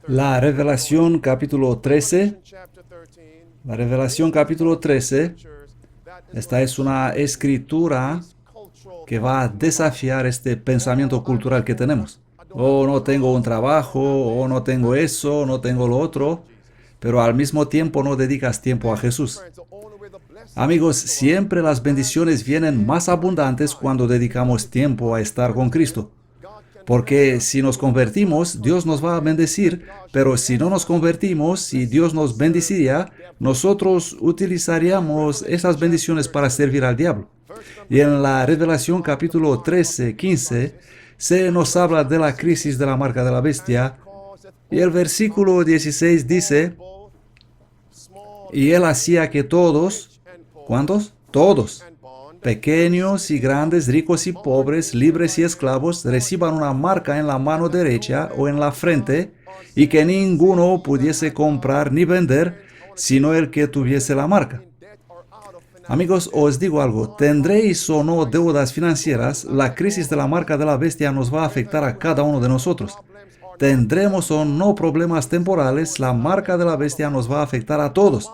La Revelación capítulo 13. La Revelación capítulo 13. Esta es una escritura que va a desafiar este pensamiento cultural que tenemos. Oh, no tengo un trabajo, oh, no tengo eso, no tengo lo otro, pero al mismo tiempo no dedicas tiempo a Jesús. Amigos, siempre las bendiciones vienen más abundantes cuando dedicamos tiempo a estar con Cristo. Porque si nos convertimos, Dios nos va a bendecir, pero si no nos convertimos y Dios nos bendeciría, nosotros utilizaríamos esas bendiciones para servir al diablo. Y en la Revelación capítulo 13, 15, se nos habla de la crisis de la marca de la bestia, y el versículo 16 dice, y él hacía que todos, ¿cuántos? Todos, pequeños y grandes, ricos y pobres, libres y esclavos, reciban una marca en la mano derecha o en la frente, y que ninguno pudiese comprar ni vender, sino el que tuviese la marca. Amigos, os digo algo, tendréis o no deudas financieras, la crisis de la marca de la bestia nos va a afectar a cada uno de nosotros. Tendremos o no problemas temporales, la marca de la bestia nos va a afectar a todos.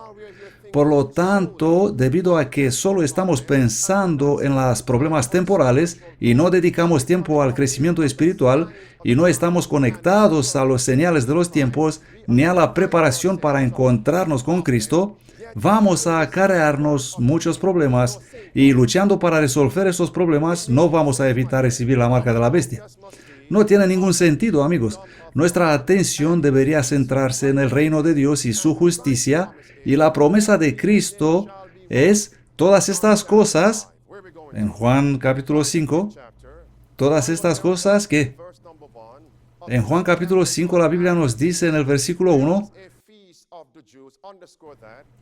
Por lo tanto, debido a que solo estamos pensando en los problemas temporales y no dedicamos tiempo al crecimiento espiritual y no estamos conectados a los señales de los tiempos ni a la preparación para encontrarnos con Cristo, vamos a acarrearnos muchos problemas y luchando para resolver esos problemas no vamos a evitar recibir la marca de la bestia. No tiene ningún sentido, amigos. Nuestra atención debería centrarse en el reino de Dios y su justicia, y la promesa de Cristo es todas estas cosas, en Juan capítulo 5, todas estas cosas que en Juan capítulo 5 la Biblia nos dice en el versículo 1,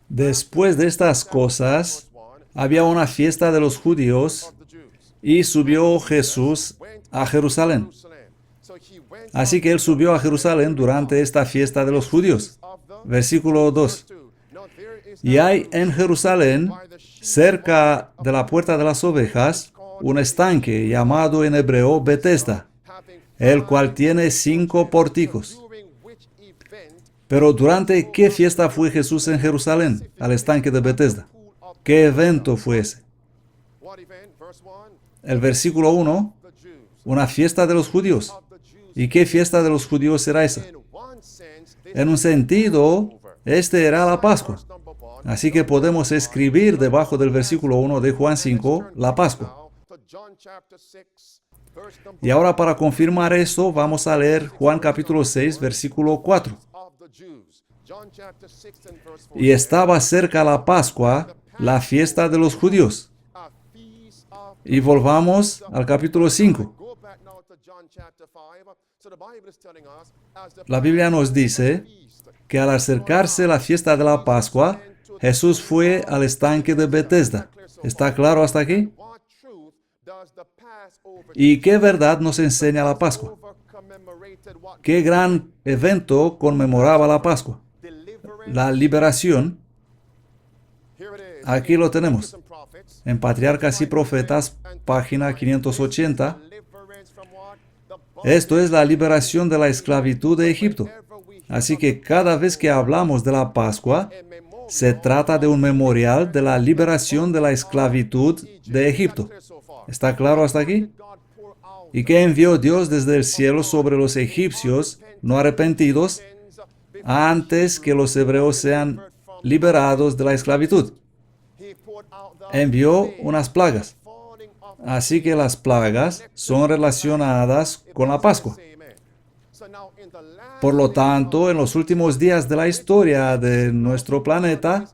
después de estas cosas había una fiesta de los judíos y subió Jesús a Jerusalén. Así que él subió a Jerusalén durante esta fiesta de los judíos. Versículo 2. Y hay en Jerusalén, cerca de la puerta de las ovejas, un estanque llamado en hebreo Betesda, el cual tiene 5 pórticos. Pero ¿durante qué fiesta fue Jesús en Jerusalén, al estanque de Betesda? ¿Qué evento fue ese? El versículo 1, una fiesta de los judíos. ¿Y qué fiesta de los judíos será esa? En un sentido, este era la Pascua. Así que podemos escribir debajo del versículo 1 de Juan 5, la Pascua. Y ahora para confirmar esto, vamos a leer Juan capítulo 6, versículo 4. Y estaba cerca la Pascua, la fiesta de los judíos. Y volvamos al capítulo 5. La Biblia nos dice que al acercarse la fiesta de la Pascua, Jesús fue al estanque de Betesda. ¿Está claro hasta aquí? ¿Y qué verdad nos enseña la Pascua? ¿Qué gran evento conmemoraba la Pascua? La liberación. Aquí lo tenemos. En Patriarcas y Profetas, página 580. Esto es la liberación de la esclavitud de Egipto. Así que cada vez que hablamos de la Pascua, se trata de un memorial de la liberación de la esclavitud de Egipto. ¿Está claro hasta aquí? ¿Y qué envió Dios desde el cielo sobre los egipcios no arrepentidos antes que los hebreos sean liberados de la esclavitud? Envió unas plagas. Así que las plagas son relacionadas con la Pascua. Por lo tanto, en los últimos días de la historia de nuestro planeta,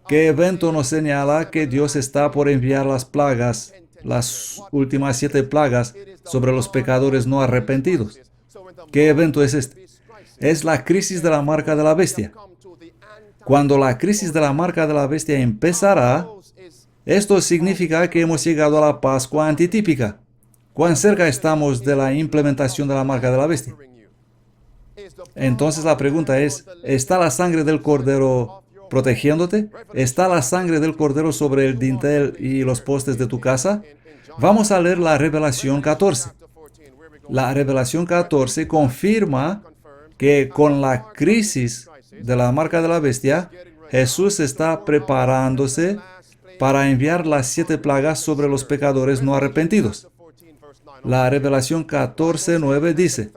¿qué evento nos señala que Dios está por enviar las plagas, las últimas 7 plagas, sobre los pecadores no arrepentidos? ¿Qué evento es este? Es la crisis de la marca de la bestia. Cuando la crisis de la marca de la bestia empezará, esto significa que hemos llegado a la Pascua antitípica. ¿Cuán cerca estamos de la implementación de la marca de la bestia? Entonces la pregunta es, ¿está la sangre del Cordero protegiéndote? ¿Está la sangre del Cordero sobre el dintel y los postes de tu casa? Vamos a leer la Revelación 14. La Revelación 14 confirma que con la crisis de la marca de la bestia, Jesús está preparándose para enviar las 7 plagas sobre los pecadores no arrepentidos. La Revelación 14:9 dice: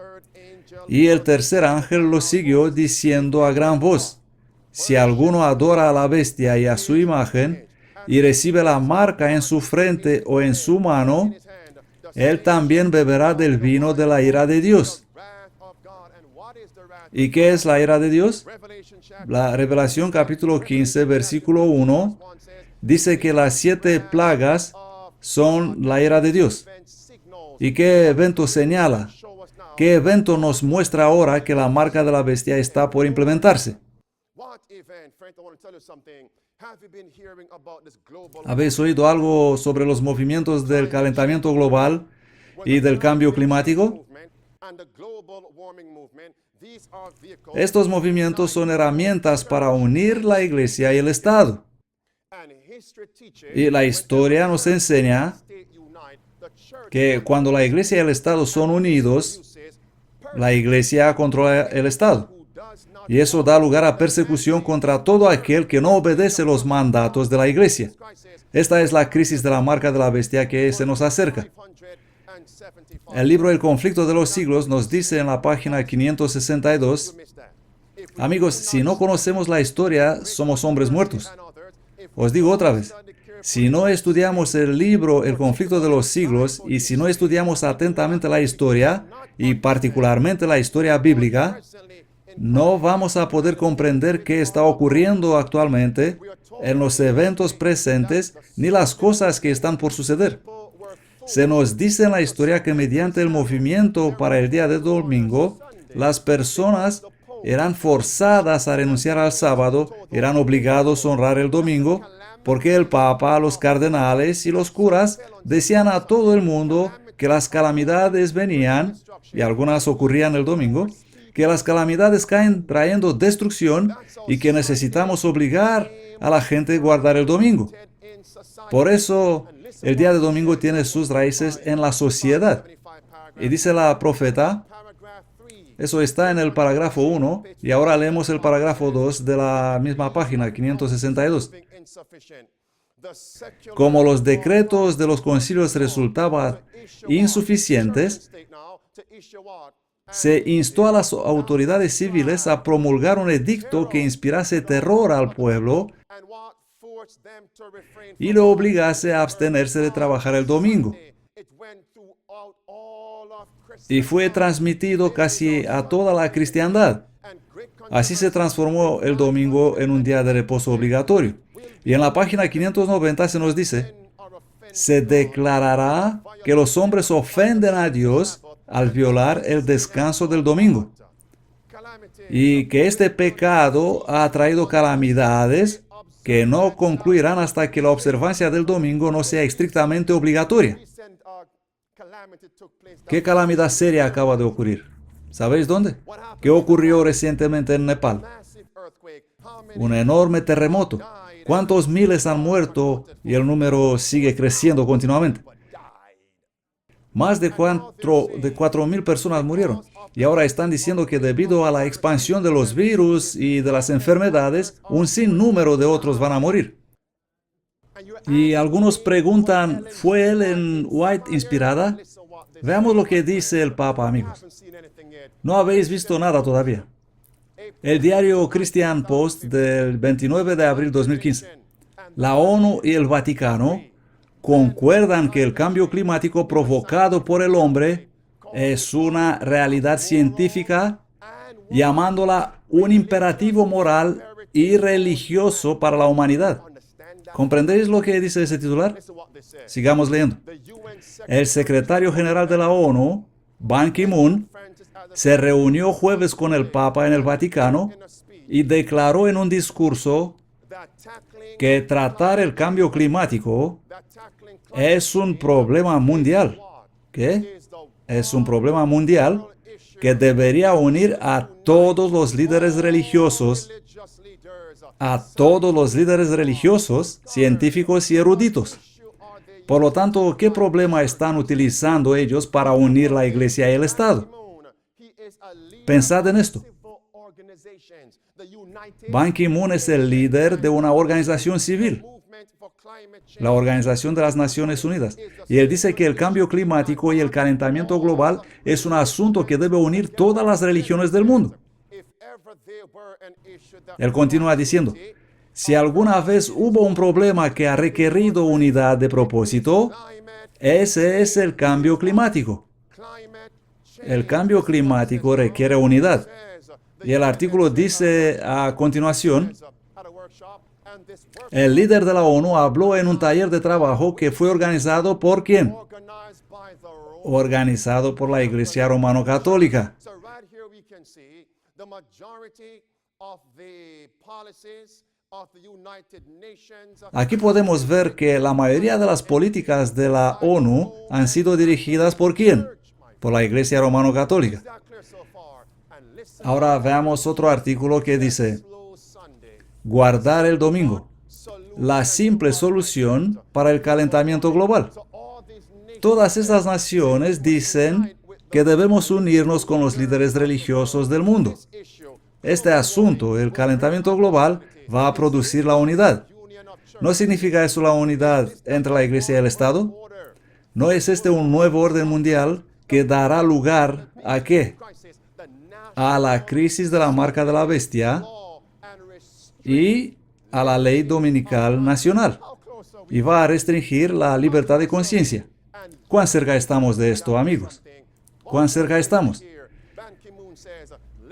y el tercer ángel lo siguió diciendo a gran voz: si alguno adora a la bestia y a su imagen, y recibe la marca en su frente o en su mano, él también beberá del vino de la ira de Dios. ¿Y qué es la ira de Dios? La Revelación capítulo 15, versículo 1, dice que las 7 plagas son la ira de Dios. ¿Y qué evento señala? ¿Qué evento nos muestra ahora que la marca de la bestia está por implementarse? ¿Habéis oído algo sobre los movimientos del calentamiento global y del cambio climático? Estos movimientos son herramientas para unir la Iglesia y el Estado. Y la historia nos enseña que cuando la Iglesia y el Estado son unidos, la Iglesia controla el Estado. Y eso da lugar a persecución contra todo aquel que no obedece los mandatos de la Iglesia. Esta es la crisis de la marca de la bestia que se nos acerca. El libro El conflicto de los siglos nos dice en la página 562, amigos, si no conocemos la historia, somos hombres muertos. Os digo otra vez, si no estudiamos el libro El conflicto de los siglos y si no estudiamos atentamente la historia, y particularmente la historia bíblica, no vamos a poder comprender qué está ocurriendo actualmente en los eventos presentes ni las cosas que están por suceder. Se nos dice en la historia que mediante el movimiento para el día de domingo, las personas eran forzadas a renunciar al sábado, eran obligados a honrar el domingo, porque el Papa, los cardenales y los curas decían a todo el mundo que las calamidades venían, y algunas ocurrían el domingo, que las calamidades caen trayendo destrucción y que necesitamos obligar a la gente a guardar el domingo. Por eso, el día de domingo tiene sus raíces en la sociedad. Y dice la profeta, eso está en el parágrafo 1, y ahora leemos el parágrafo 2 de la misma página, 562. Como los decretos de los concilios resultaban insuficientes, se instó a las autoridades civiles a promulgar un edicto que inspirase terror al pueblo y lo obligase a abstenerse de trabajar el domingo. Y fue transmitido casi a toda la cristiandad. Así se transformó el domingo en un día de reposo obligatorio. Y en la página 590 se nos dice, se declarará que los hombres ofenden a Dios al violar el descanso del domingo, y que este pecado ha traído calamidades que no concluirán hasta que la observancia del domingo no sea estrictamente obligatoria. ¿Qué calamidad seria acaba de ocurrir? ¿Sabéis dónde? ¿Qué ocurrió recientemente en Nepal? Un enorme terremoto. ¿Cuántos miles han muerto? Y el número sigue creciendo continuamente. Más de 4.000 personas murieron. Y ahora están diciendo que debido a la expansión de los virus y de las enfermedades, un sinnúmero de otros van a morir. Y algunos preguntan, ¿fue Ellen White inspirada? Veamos lo que dice el Papa, amigos. No habéis visto nada todavía. El diario Christian Post del 29 de abril de 2015. La ONU y el Vaticano concuerdan que el cambio climático provocado por el hombre es una realidad científica, llamándola un imperativo moral y religioso para la humanidad. ¿Comprendéis lo que dice ese titular? Sigamos leyendo. El secretario general de la ONU, Ban Ki-moon, se reunió jueves con el Papa en el Vaticano y declaró en un discurso que tratar el cambio climático es un problema mundial. ¿Qué? Es un problema mundial que debería unir a todos los líderes religiosos, científicos y eruditos. Por lo tanto, ¿qué problema están utilizando ellos para unir la Iglesia y el Estado? Pensad en esto. Ban Ki-moon es el líder de una organización civil, la Organización de las Naciones Unidas. Y él dice que el cambio climático y el calentamiento global es un asunto que debe unir todas las religiones del mundo. Él continúa diciendo, si alguna vez hubo un problema que ha requerido unidad de propósito, ese es el cambio climático. El cambio climático requiere unidad. Y el artículo dice a continuación, el líder de la ONU habló en un taller de trabajo que fue organizado ¿por quién? Organizado por la Iglesia Romano-Católica. Aquí podemos ver que la mayoría de las políticas de la ONU han sido dirigidas ¿por quién? Por la Iglesia Romano-Católica. Ahora veamos otro artículo que dice, guardar el domingo, la simple solución para el calentamiento global. Todas estas naciones dicen que debemos unirnos con los líderes religiosos del mundo. Este asunto, el calentamiento global, va a producir la unidad. ¿No significa eso la unidad entre la Iglesia y el Estado? ¿No es este un nuevo orden mundial que dará lugar a qué? A la crisis de la marca de la bestia y a la ley dominical nacional. Y va a restringir la libertad de conciencia. ¿Cuán cerca estamos de esto, amigos? ¿Cuán cerca estamos?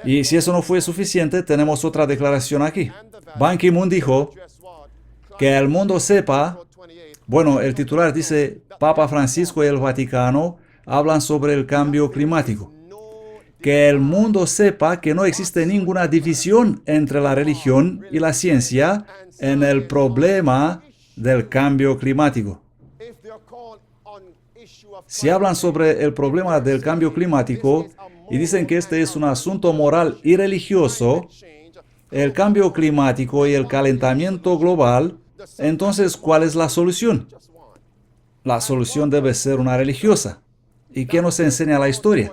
Y si eso no fue suficiente, tenemos otra declaración aquí. Ban Ki-moon dijo que el mundo sepa, bueno, el titular dice, Papa Francisco y el Vaticano hablan sobre el cambio climático. Que el mundo sepa que no existe ninguna división entre la religión y la ciencia en el problema del cambio climático. Si hablan sobre el problema del cambio climático y dicen que este es un asunto moral y religioso, el cambio climático y el calentamiento global, entonces, ¿cuál es la solución? La solución debe ser una religiosa. ¿Y qué nos enseña la historia?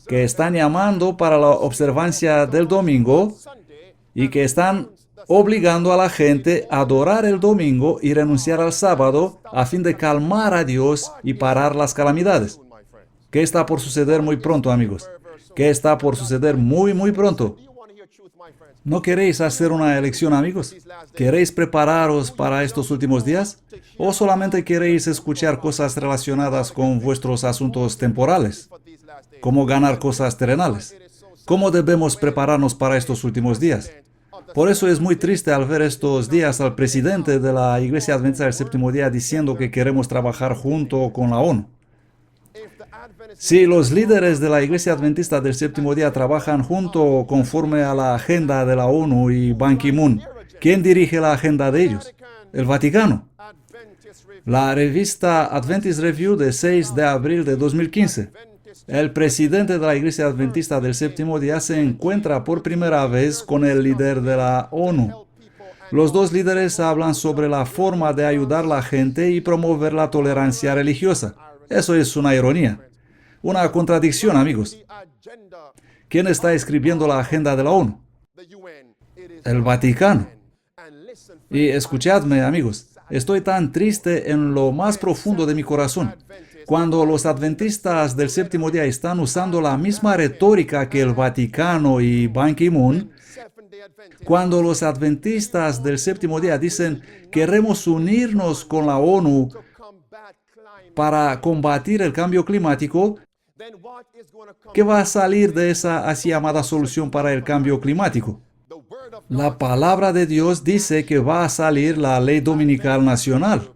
Que están llamando para la observancia del domingo y que están obligando a la gente a adorar el domingo y renunciar al sábado a fin de calmar a Dios y parar las calamidades. ¿Qué está por suceder muy pronto, amigos? ¿Qué está por suceder muy, muy pronto? ¿No queréis hacer una elección, amigos? ¿Queréis prepararos para estos últimos días? ¿O solamente queréis escuchar cosas relacionadas con vuestros asuntos temporales? ¿Cómo ganar cosas terrenales? ¿Cómo debemos prepararnos para estos últimos días? Por eso es muy triste al ver estos días al presidente de la Iglesia Adventista del Séptimo Día diciendo que queremos trabajar junto con la ONU. Si los líderes de la Iglesia Adventista del Séptimo Día trabajan junto conforme a la agenda de la ONU y Ban Ki-moon, ¿quién dirige la agenda de ellos? El Vaticano. La revista Adventist Review de 6 de abril de 2015. El presidente de la Iglesia Adventista del Séptimo Día se encuentra por primera vez con el líder de la ONU. Los dos líderes hablan sobre la forma de ayudar a la gente y promover la tolerancia religiosa. Eso es una ironía. Una contradicción, amigos. ¿Quién está escribiendo la agenda de la ONU? El Vaticano. Y escuchadme, amigos, estoy tan triste en lo más profundo de mi corazón. Cuando los adventistas del Séptimo Día están usando la misma retórica que el Vaticano y Ban Ki-moon, cuando los adventistas del Séptimo Día dicen queremos unirnos con la ONU para combatir el cambio climático, ¿qué va a salir de esa así llamada solución para el cambio climático? La palabra de Dios dice que va a salir la ley dominical nacional.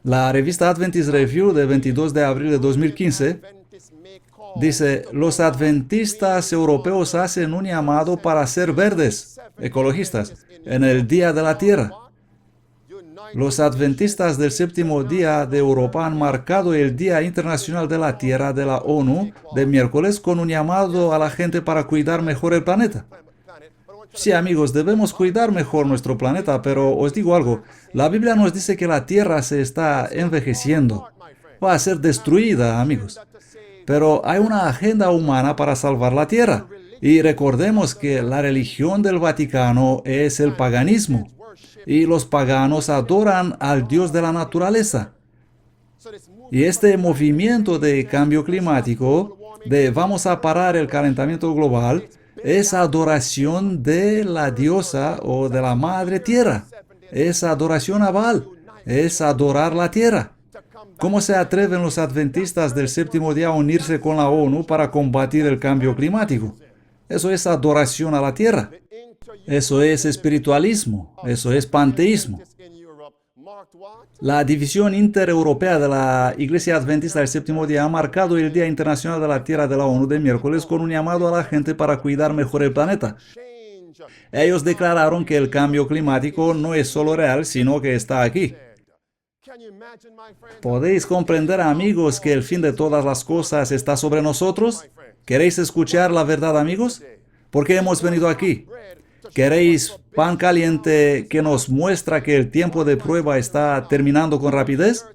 La revista Adventist Review de 22 de abril de 2015 dice, los adventistas europeos hacen un llamado para ser verdes, ecologistas, en el Día de la Tierra. Los adventistas del Séptimo Día de Europa han marcado el Día Internacional de la Tierra de la ONU de miércoles con un llamado a la gente para cuidar mejor el planeta. Sí, amigos, debemos cuidar mejor nuestro planeta, pero os digo algo, la Biblia nos dice que la Tierra se está envejeciendo. Va a ser destruida, amigos. Pero hay una agenda humana para salvar la tierra. Y recordemos que la religión del Vaticano es el paganismo. Y los paganos adoran al Dios de la naturaleza. Y este movimiento de cambio climático, de vamos a parar el calentamiento global, es adoración de la diosa o de la madre tierra. Es adoración a Baal. Es adorar la tierra. ¿Cómo se atreven los adventistas del séptimo día a unirse con la ONU para combatir el cambio climático? Eso es adoración a la tierra. Eso es espiritualismo. Eso es panteísmo. La división intereuropea de la Iglesia Adventista del Séptimo Día ha marcado el Día Internacional de la Tierra de la ONU de miércoles con un llamado a la gente para cuidar mejor el planeta. Ellos declararon que el cambio climático no es solo real, sino que está aquí. ¿Podéis comprender, amigos, que el fin de todas las cosas está sobre nosotros? ¿Queréis escuchar la verdad, amigos? ¿Por qué hemos venido aquí? ¿Queréis pan caliente que nos muestra que el tiempo de prueba está terminando con rapidez?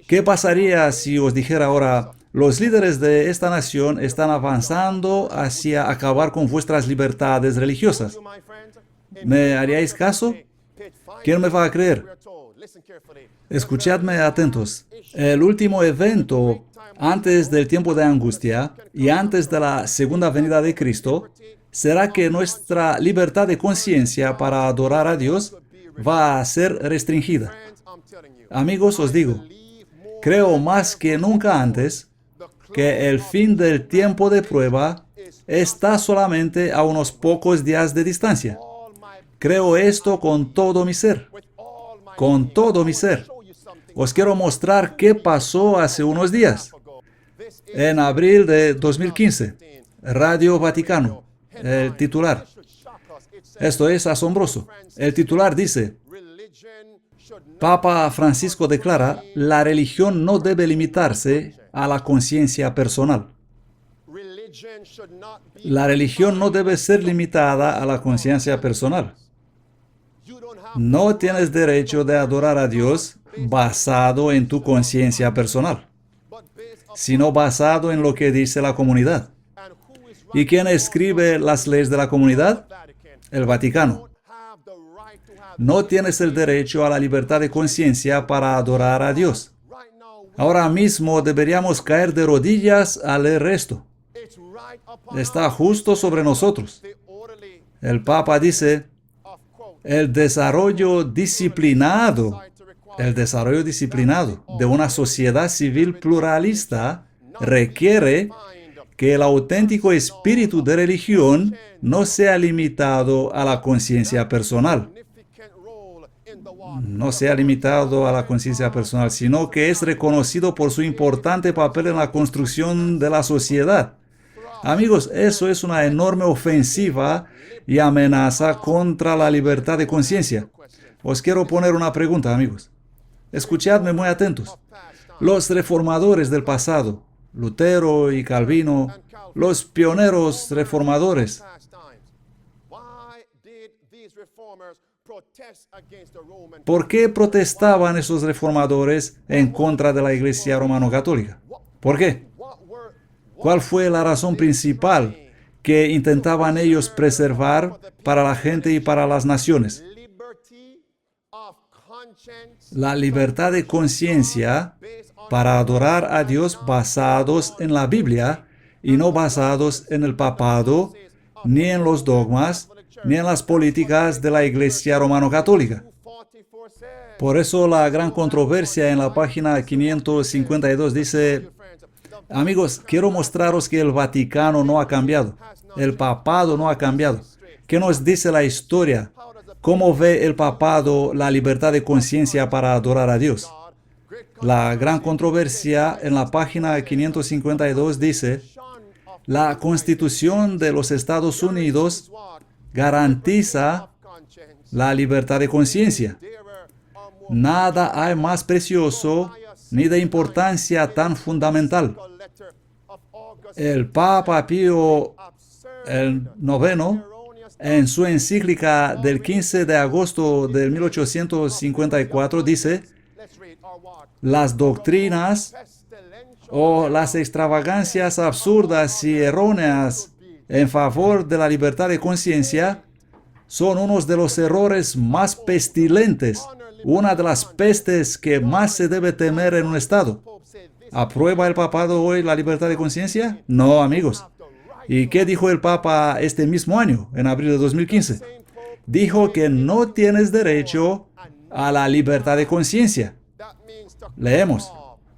¿Qué pasaría si os dijera ahora, los líderes de esta nación están avanzando hacia acabar con vuestras libertades religiosas? ¿Me haríais caso? ¿Quién me va a creer? Escuchadme atentos. El último evento antes del tiempo de angustia y antes de la segunda venida de Cristo será que nuestra libertad de conciencia para adorar a Dios va a ser restringida. Amigos, os digo, creo más que nunca antes que el fin del tiempo de prueba está solamente a unos pocos días de distancia. Creo esto con todo mi ser. Con todo mi ser. Os quiero mostrar qué pasó hace unos días. En abril de 2015, Radio Vaticano, el titular. Esto es asombroso. El titular dice, Papa Francisco declara, la religión no debe limitarse a la conciencia personal. La religión no debe ser limitada a la conciencia personal. No tienes derecho de adorar a Dios basado en tu conciencia personal, sino basado en lo que dice la comunidad. ¿Y quién escribe las leyes de la comunidad? El Vaticano. No tienes el derecho a la libertad de conciencia para adorar a Dios. Ahora mismo deberíamos caer de rodillas al leer esto. Está justo sobre nosotros. El Papa dice, el desarrollo disciplinado de una sociedad civil pluralista requiere que el auténtico espíritu de religión no sea limitado a la conciencia personal. No sea limitado a la conciencia personal, sino que es reconocido por su importante papel en la construcción de la sociedad. Amigos, eso es una enorme ofensiva y amenaza contra la libertad de conciencia. Os quiero poner una pregunta, amigos. Escuchadme muy atentos. Los reformadores del pasado, Lutero y Calvino, los pioneros reformadores, ¿por qué protestaban esos reformadores en contra de la Iglesia Romano-Católica? ¿Por qué? ¿Cuál fue la razón principal que intentaban ellos preservar para la gente y para las naciones? La libertad de conciencia para adorar a Dios basados en la Biblia y no basados en el papado, ni en los dogmas, ni en las políticas de la Iglesia Romano-Católica. Por eso la gran controversia en la página 552 dice, amigos, quiero mostraros que el Vaticano no ha cambiado, el papado no ha cambiado. ¿Qué nos dice la historia? ¿Cómo ve el papado la libertad de conciencia para adorar a Dios? La gran controversia en la página 552 dice, la Constitución de los Estados Unidos garantiza la libertad de conciencia. Nada hay más precioso ni de importancia tan fundamental. El Papa Pío IX, en su encíclica del 15 de agosto de 1854, dice, las doctrinas o las extravagancias absurdas y erróneas en favor de la libertad de conciencia son unos de los errores más pestilentes, una de las pestes que más se debe temer en un Estado. ¿Aprueba el papado hoy la libertad de conciencia? No, amigos. ¿Y qué dijo el Papa este mismo año, en abril de 2015? Dijo que no tienes derecho a la libertad de conciencia. Leemos.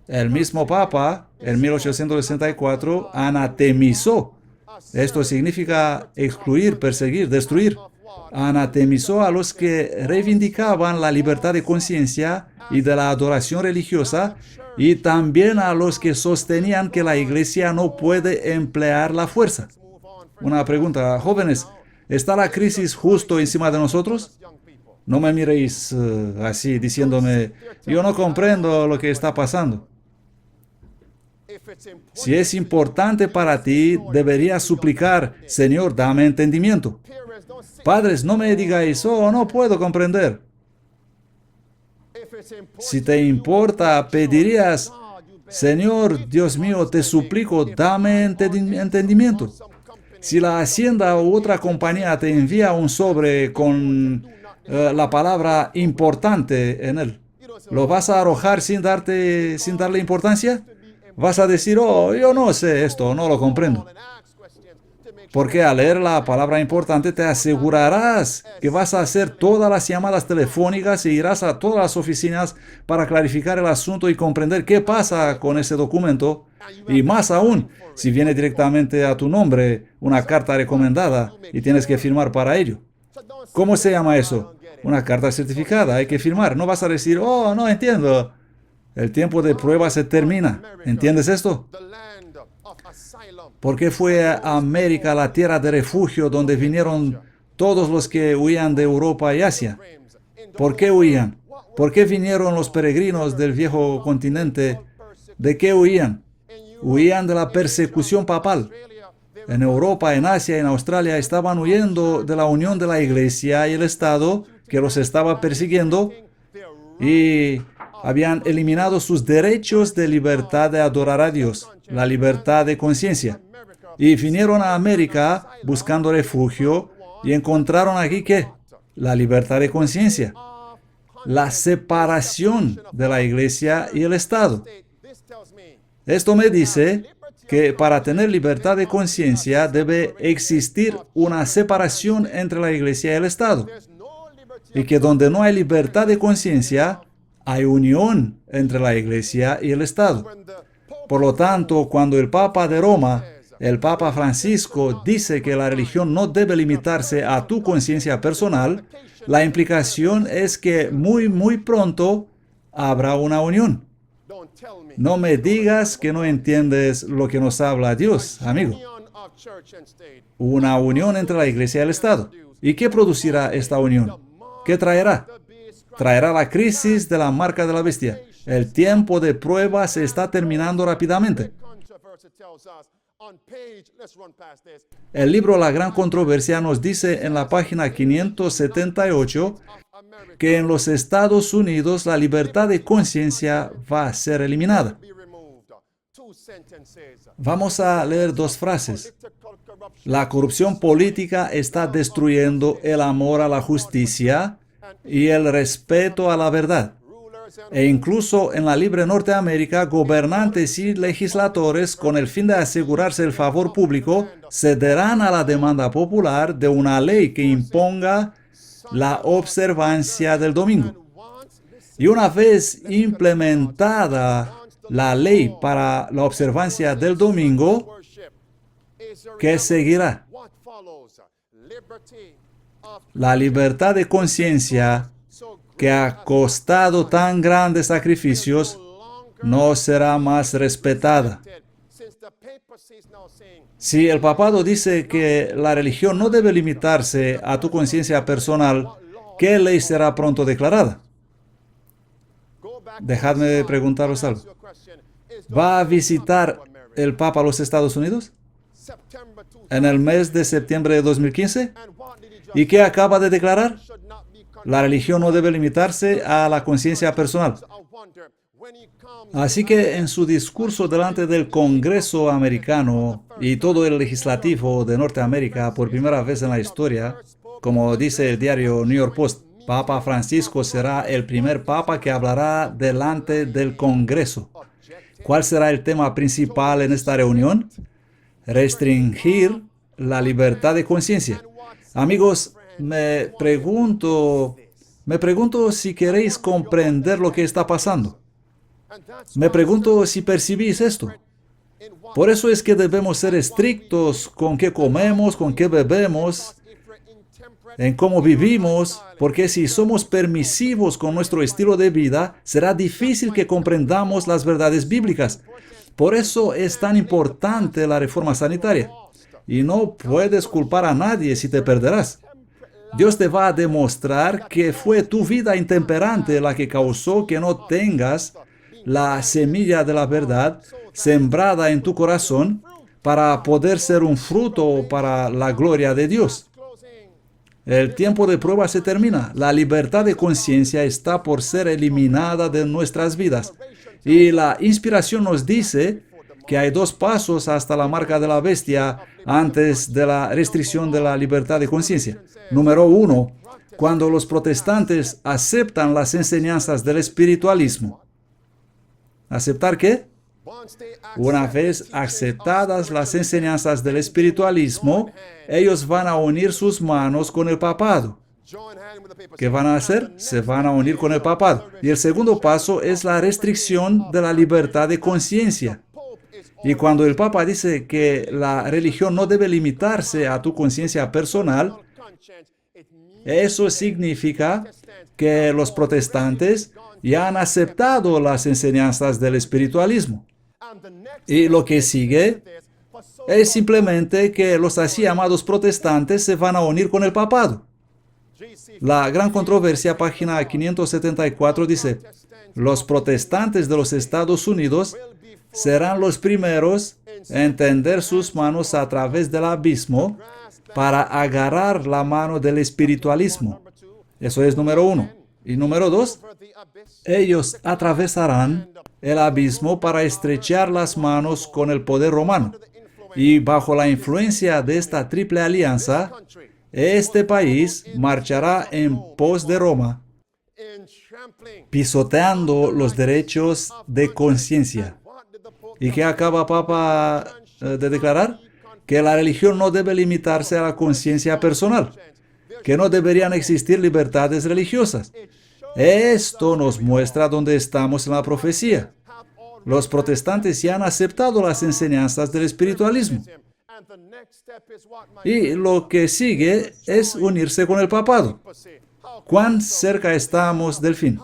El mismo Papa, en 1864, anatemizó. Esto significa excluir, perseguir, destruir. Anatemizó a los que reivindicaban la libertad de conciencia y de la adoración religiosa, y también a los que sostenían que la Iglesia no puede emplear la fuerza. Una pregunta, jóvenes, ¿está la crisis justo encima de nosotros? No me miréis así diciéndome, yo no comprendo lo que está pasando. Si es importante para ti, deberías suplicar, Señor, dame entendimiento. Padres, no me digáis, oh, no puedo comprender. Si te importa, pedirías, Señor, Dios mío, te suplico, dame entendimiento. Si la Hacienda u otra compañía te envía un sobre con la palabra importante en él, ¿lo vas a arrojar sin darle importancia? ¿Vas a decir, oh, yo no sé esto, no lo comprendo? Porque al leer la palabra importante te asegurarás que vas a hacer todas las llamadas telefónicas y irás a todas las oficinas para clarificar el asunto y comprender qué pasa con ese documento. Y más aún, si viene directamente a tu nombre una carta recomendada y tienes que firmar para ello. ¿Cómo se llama eso? Una carta certificada, hay que firmar. No vas a decir, oh, no entiendo. El tiempo de prueba se termina. ¿Entiendes esto? ¿Por qué fue América la tierra de refugio donde vinieron todos los que huían de Europa y Asia? ¿Por qué huían? ¿Por qué vinieron los peregrinos del viejo continente? ¿De qué huían? Huían de la persecución papal. En Europa, en Asia, en Australia estaban huyendo de la unión de la Iglesia y el Estado que los estaba persiguiendo y habían eliminado sus derechos de libertad de adorar a Dios, la libertad de conciencia. Y vinieron a América buscando refugio y encontraron aquí ¿qué? La libertad de conciencia, la separación de la Iglesia y el Estado. Esto me dice que para tener libertad de conciencia debe existir una separación entre la Iglesia y el Estado. Y que donde no hay libertad de conciencia, hay unión entre la Iglesia y el Estado. Por lo tanto, cuando el Papa de Roma, el Papa Francisco, dice que la religión no debe limitarse a tu conciencia personal, la implicación es que muy pronto habrá una unión. No me digas que no entiendes lo que nos habla Dios, amigo. Una unión entre la Iglesia y el Estado. ¿Y qué producirá esta unión? ¿Qué traerá? Traerá la crisis de la marca de la bestia. El tiempo de prueba se está terminando rápidamente. El libro La Gran Controversia nos dice en la página 578 que en los Estados Unidos la libertad de conciencia va a ser eliminada. Vamos a leer dos frases. La corrupción política está destruyendo el amor a la justicia y el respeto a la verdad. E incluso en la libre Norteamérica, gobernantes y legisladores, con el fin de asegurarse el favor público, cederán a la demanda popular de una ley que imponga la observancia del domingo. Y una vez implementada la ley para la observancia del domingo, ¿qué seguirá? La libertad de conciencia, que ha costado tan grandes sacrificios, no será más respetada. Si el papado dice que la religión no debe limitarse a tu conciencia personal, ¿qué ley será pronto declarada? Dejadme preguntaros algo. ¿Va a visitar el Papa los Estados Unidos en el mes de septiembre de 2015? ¿Y qué acaba de declarar? La religión no debe limitarse a la conciencia personal. Así que en su discurso delante del Congreso americano y todo el legislativo de Norteamérica por primera vez en la historia, como dice el diario New York Post, Papa Francisco será el primer papa que hablará delante del Congreso. ¿Cuál será el tema principal en esta reunión? Restringir la libertad de conciencia. Amigos, me pregunto si queréis comprender lo que está pasando. Me pregunto si percibís esto. Por eso es que debemos ser estrictos con qué comemos, con qué bebemos, en cómo vivimos, porque si somos permisivos con nuestro estilo de vida, será difícil que comprendamos las verdades bíblicas. Por eso es tan importante la reforma sanitaria. Y no puedes culpar a nadie si te perderás. Dios te va a demostrar que fue tu vida intemperante la que causó que no tengas la semilla de la verdad sembrada en tu corazón para poder ser un fruto para la gloria de Dios. El tiempo de prueba se termina. La libertad de conciencia está por ser eliminada de nuestras vidas. Y la inspiración nos dice que hay 2 pasos hasta la marca de la bestia antes de la restricción de la libertad de conciencia. Número 1, cuando los protestantes aceptan las enseñanzas del espiritualismo. ¿Aceptar qué? Una vez aceptadas las enseñanzas del espiritualismo, ellos van a unir sus manos con el papado. ¿Qué van a hacer? Se van a unir con el papado. Y el segundo paso es la restricción de la libertad de conciencia. Y cuando el Papa dice que la religión no debe limitarse a tu conciencia personal, eso significa que los protestantes ya han aceptado las enseñanzas del espiritualismo. Y lo que sigue es simplemente que los así llamados protestantes se van a unir con el papado. La gran controversia, página 574, dice: los protestantes de los Estados Unidos serán los primeros en tender sus manos a través del abismo para agarrar la mano del espiritualismo. Eso es número 1. Y número 2, ellos atravesarán el abismo para estrechar las manos con el poder romano. Y bajo la influencia de esta triple alianza, este país marchará en pos de Roma, pisoteando los derechos de conciencia. ¿Y qué acaba Papa de declarar? Que la religión no debe limitarse a la conciencia personal, que no deberían existir libertades religiosas. Esto nos muestra dónde estamos en la profecía. Los protestantes ya han aceptado las enseñanzas del espiritualismo. Y lo que sigue es unirse con el papado. ¿Cuán cerca estamos del fin?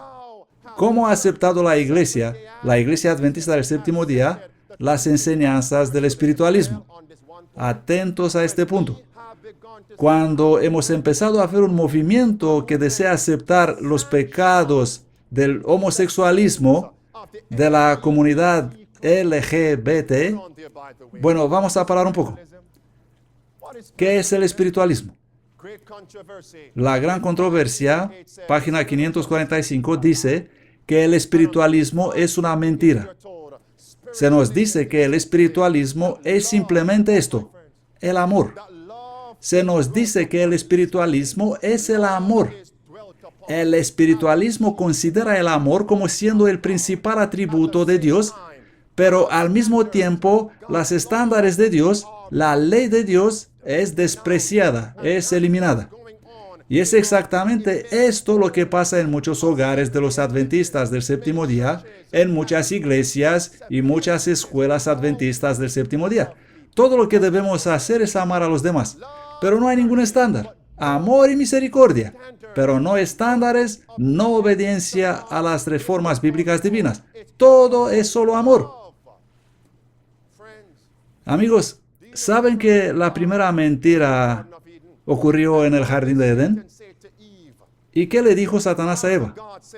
¿Cómo ha aceptado la Iglesia Adventista del Séptimo Día, las enseñanzas del espiritualismo? Atentos a este punto. Cuando hemos empezado a ver un movimiento que desea aceptar los pecados del homosexualismo de la comunidad LGBT, bueno, vamos a parar un poco. ¿Qué es el espiritualismo? La gran controversia, página 545, dice que el espiritualismo es una mentira. Se nos dice que el espiritualismo es simplemente esto, el amor. Se nos dice que el espiritualismo es el amor. El espiritualismo considera el amor como siendo el principal atributo de Dios, pero al mismo tiempo los estándares de Dios, la ley de Dios, es despreciada, es eliminada. Y es exactamente esto lo que pasa en muchos hogares de los adventistas del séptimo día, en muchas iglesias y muchas escuelas adventistas del séptimo día. Todo lo que debemos hacer es amar a los demás, pero no hay ningún estándar. Amor y misericordia, pero no estándares, no obediencia a las reformas bíblicas divinas. Todo es solo amor. Amigos, ¿saben que la primera mentira ocurrió en el jardín de Edén? ¿Y qué le dijo Satanás a Eva?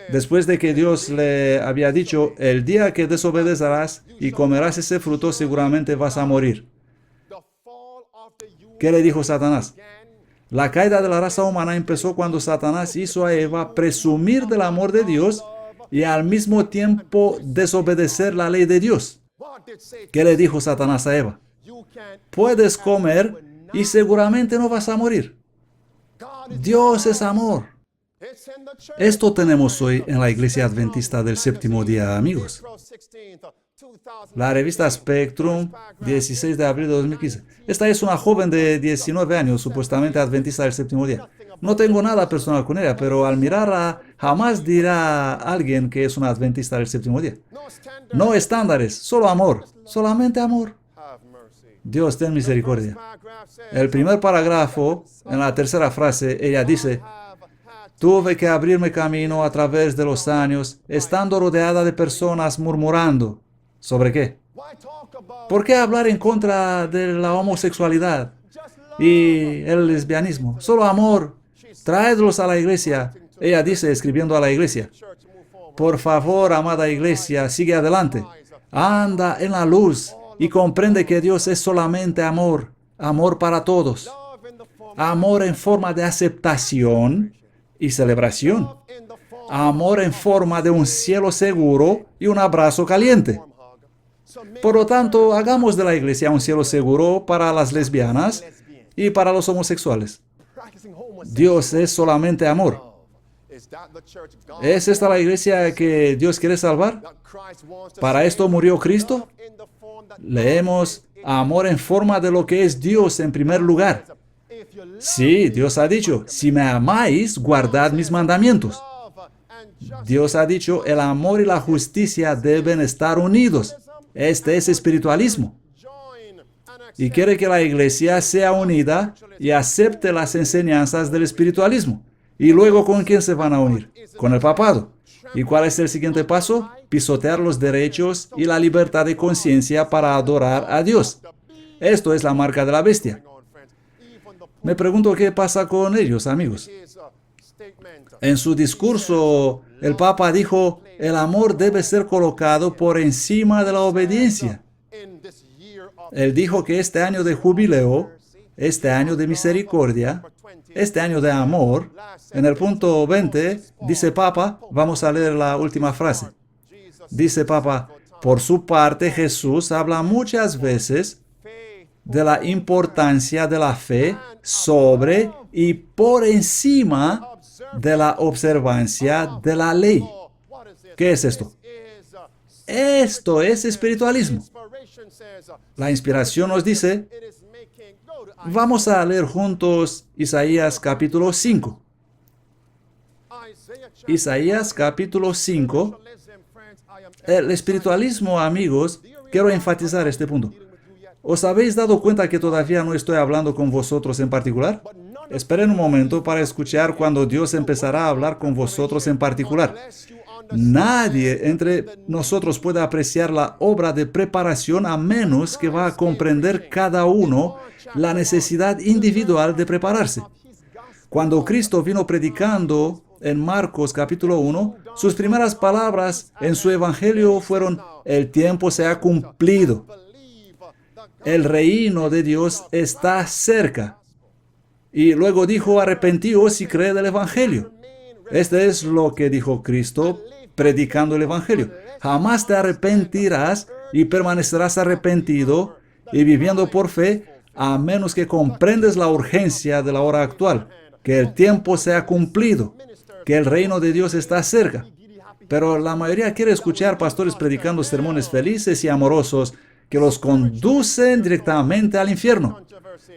Después de que Dios le había dicho: el día que desobedecerás y comerás ese fruto, seguramente vas a morir. ¿Qué le dijo Satanás? La caída de la raza humana empezó cuando Satanás hizo a Eva presumir del amor de Dios y al mismo tiempo desobedecer la ley de Dios. ¿Qué le dijo Satanás a Eva? Puedes comer y seguramente no vas a morir. Dios es amor. Esto tenemos hoy en la Iglesia Adventista del Séptimo Día, amigos. La revista Spectrum, 16 de abril de 2015. Esta es una joven de 19 años, supuestamente adventista del Séptimo Día. No tengo nada personal con ella, pero al mirarla, jamás dirá a alguien que es una adventista del Séptimo Día. No estándares, solo amor, solamente amor. Dios, ten misericordia. El primer parágrafo, en la tercera frase, ella dice: tuve que abrirme camino a través de los años, estando rodeada de personas murmurando. ¿Sobre qué? ¿Por qué hablar en contra de la homosexualidad y el lesbianismo? Solo amor. Traedlos a la iglesia. Ella dice, escribiendo a la iglesia: por favor, amada iglesia, sigue adelante. Anda en la luz y comprende que Dios es solamente amor. Amor para todos. Amor en forma de aceptación y celebración. Amor en forma de un cielo seguro y un abrazo caliente. Por lo tanto, hagamos de la iglesia un cielo seguro para las lesbianas y para los homosexuales. Dios es solamente amor. ¿Es esta la iglesia que Dios quiere salvar? ¿Para esto murió Cristo? Leemos amor en forma de lo que es Dios en primer lugar. Sí, Dios ha dicho, si me amáis, guardad mis mandamientos. Dios ha dicho, el amor y la justicia deben estar unidos. Este es espiritualismo. Y quiere que la iglesia sea unida y acepte las enseñanzas del espiritualismo. ¿Y luego con quién se van a unir? Con el papado. ¿Y cuál es el siguiente paso? Pisotear los derechos y la libertad de conciencia para adorar a Dios. Esto es la marca de la bestia. Me pregunto qué pasa con ellos, amigos. En su discurso, el Papa dijo, el amor debe ser colocado por encima de la obediencia. Él dijo que este año de jubileo, este año de misericordia, este año de amor, en el punto 20, dice Papa, vamos a leer la última frase. Dice Papa, por su parte Jesús habla muchas veces de la importancia de la fe sobre y por encima de la observancia de la ley. ¿Qué es esto? Esto es espiritualismo. La inspiración nos dice, vamos a leer juntos Isaías capítulo 5. Isaías capítulo 5. El espiritualismo, amigos, quiero enfatizar este punto. ¿Os habéis dado cuenta que todavía no estoy hablando con vosotros en particular? Esperen un momento para escuchar cuando Dios empezará a hablar con vosotros en particular. Nadie entre nosotros puede apreciar la obra de preparación a menos que va a comprender cada uno la necesidad individual de prepararse. Cuando Cristo vino predicando en Marcos capítulo 1, sus primeras palabras en su evangelio fueron: el tiempo se ha cumplido. El reino de Dios está cerca. Y luego dijo: arrepentíos y creed el evangelio. Este es lo que dijo Cristo predicando el evangelio. Jamás te arrepentirás y permanecerás arrepentido y viviendo por fe, a menos que comprendes la urgencia de la hora actual, que el tiempo se ha cumplido, que el reino de Dios está cerca. Pero la mayoría quiere escuchar pastores predicando sermones felices y amorosos que los conducen directamente al infierno.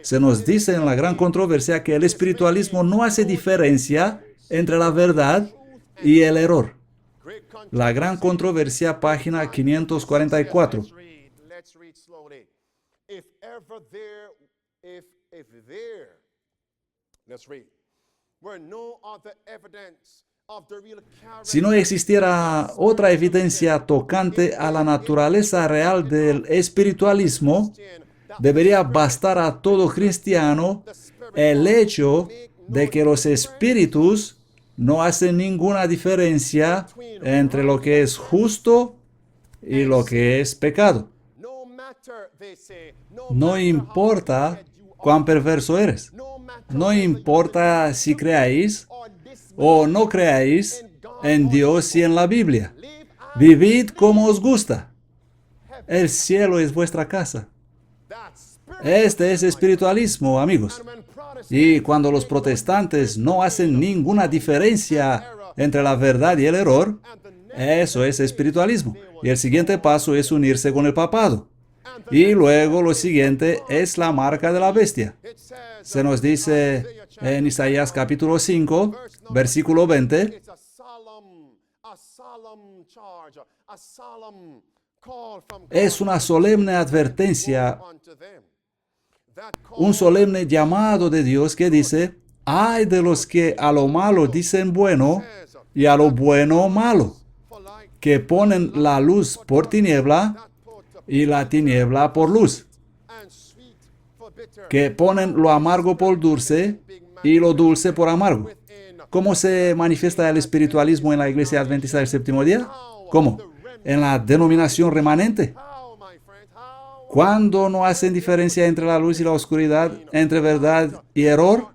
Se nos dice en la gran controversia que el espiritualismo no hace diferencia entre la verdad y el error. La gran controversia, página 544. Si no existiera otra evidencia tocante a la naturaleza real del espiritualismo, debería bastar a todo cristiano el hecho de que los espíritus no hacen ninguna diferencia entre lo que es justo y lo que es pecado. No importa cuán perverso eres. No importa si creáis o no creáis en Dios y en la Biblia. Vivid como os gusta. El cielo es vuestra casa. Este es espiritualismo, amigos. Y cuando los protestantes no hacen ninguna diferencia entre la verdad y el error, eso es espiritualismo. Y el siguiente paso es unirse con el papado. Y luego lo siguiente es la marca de la bestia. Se nos dice en Isaías capítulo 5, versículo 20, es una solemne advertencia, un solemne llamado de Dios que dice, ay de los que a lo malo dicen bueno y a lo bueno malo, que ponen la luz por tiniebla y la tiniebla por luz, que ponen lo amargo por dulce y lo dulce por amargo. ¿Cómo se manifiesta el espiritualismo en la Iglesia Adventista del Séptimo Día? ¿Cómo? En la denominación remanente. ¿Cuándo no hacen diferencia entre la luz y la oscuridad, entre verdad y error?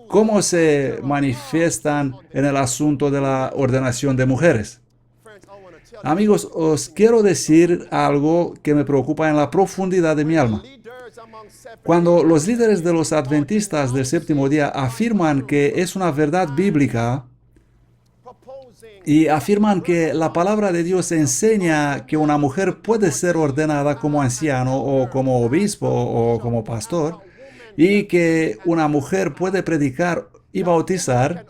¿Cómo se manifiestan en el asunto de la ordenación de mujeres? Amigos, os quiero decir algo que me preocupa en la profundidad de mi alma. Cuando los líderes de los adventistas del séptimo día afirman que es una verdad bíblica y afirman que la palabra de Dios enseña que una mujer puede ser ordenada como anciano o como obispo o como pastor, y que una mujer puede predicar y bautizar,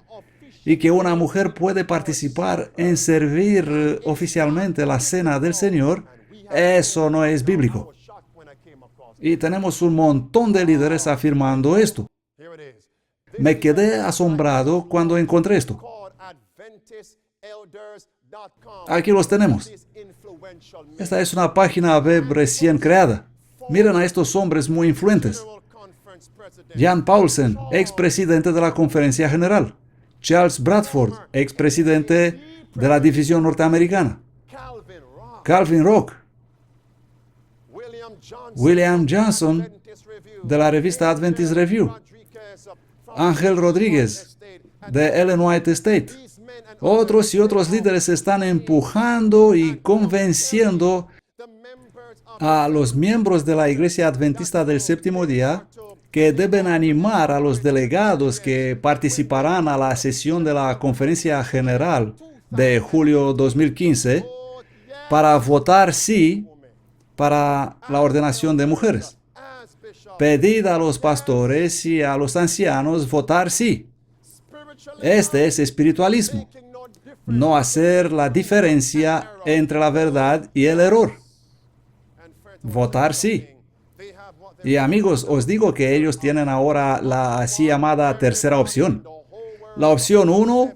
y que una mujer puede participar en servir oficialmente la cena del Señor, eso no es bíblico. Y tenemos un montón de líderes afirmando esto. Me quedé asombrado cuando encontré esto. Aquí los tenemos. Esta es una página web recién creada. Miren a estos hombres muy influyentes. Jan Paulsen, expresidente de la Conferencia General. Charles Bradford, expresidente de la División Norteamericana. Calvin Rock. William Johnson, de la revista Adventist Review. Ángel Rodríguez, de Ellen White State. Otros y otros líderes están empujando y convenciendo a los miembros de la Iglesia Adventista del Séptimo Día que deben animar a los delegados que participarán a la sesión de la Conferencia General de julio 2015 para votar sí para la ordenación de mujeres. Pedid a los pastores y a los ancianos votar sí. Este es espiritualismo. No hacer la diferencia entre la verdad y el error. Votar sí. Y amigos, os digo que ellos tienen ahora la así llamada tercera opción. La opción 1,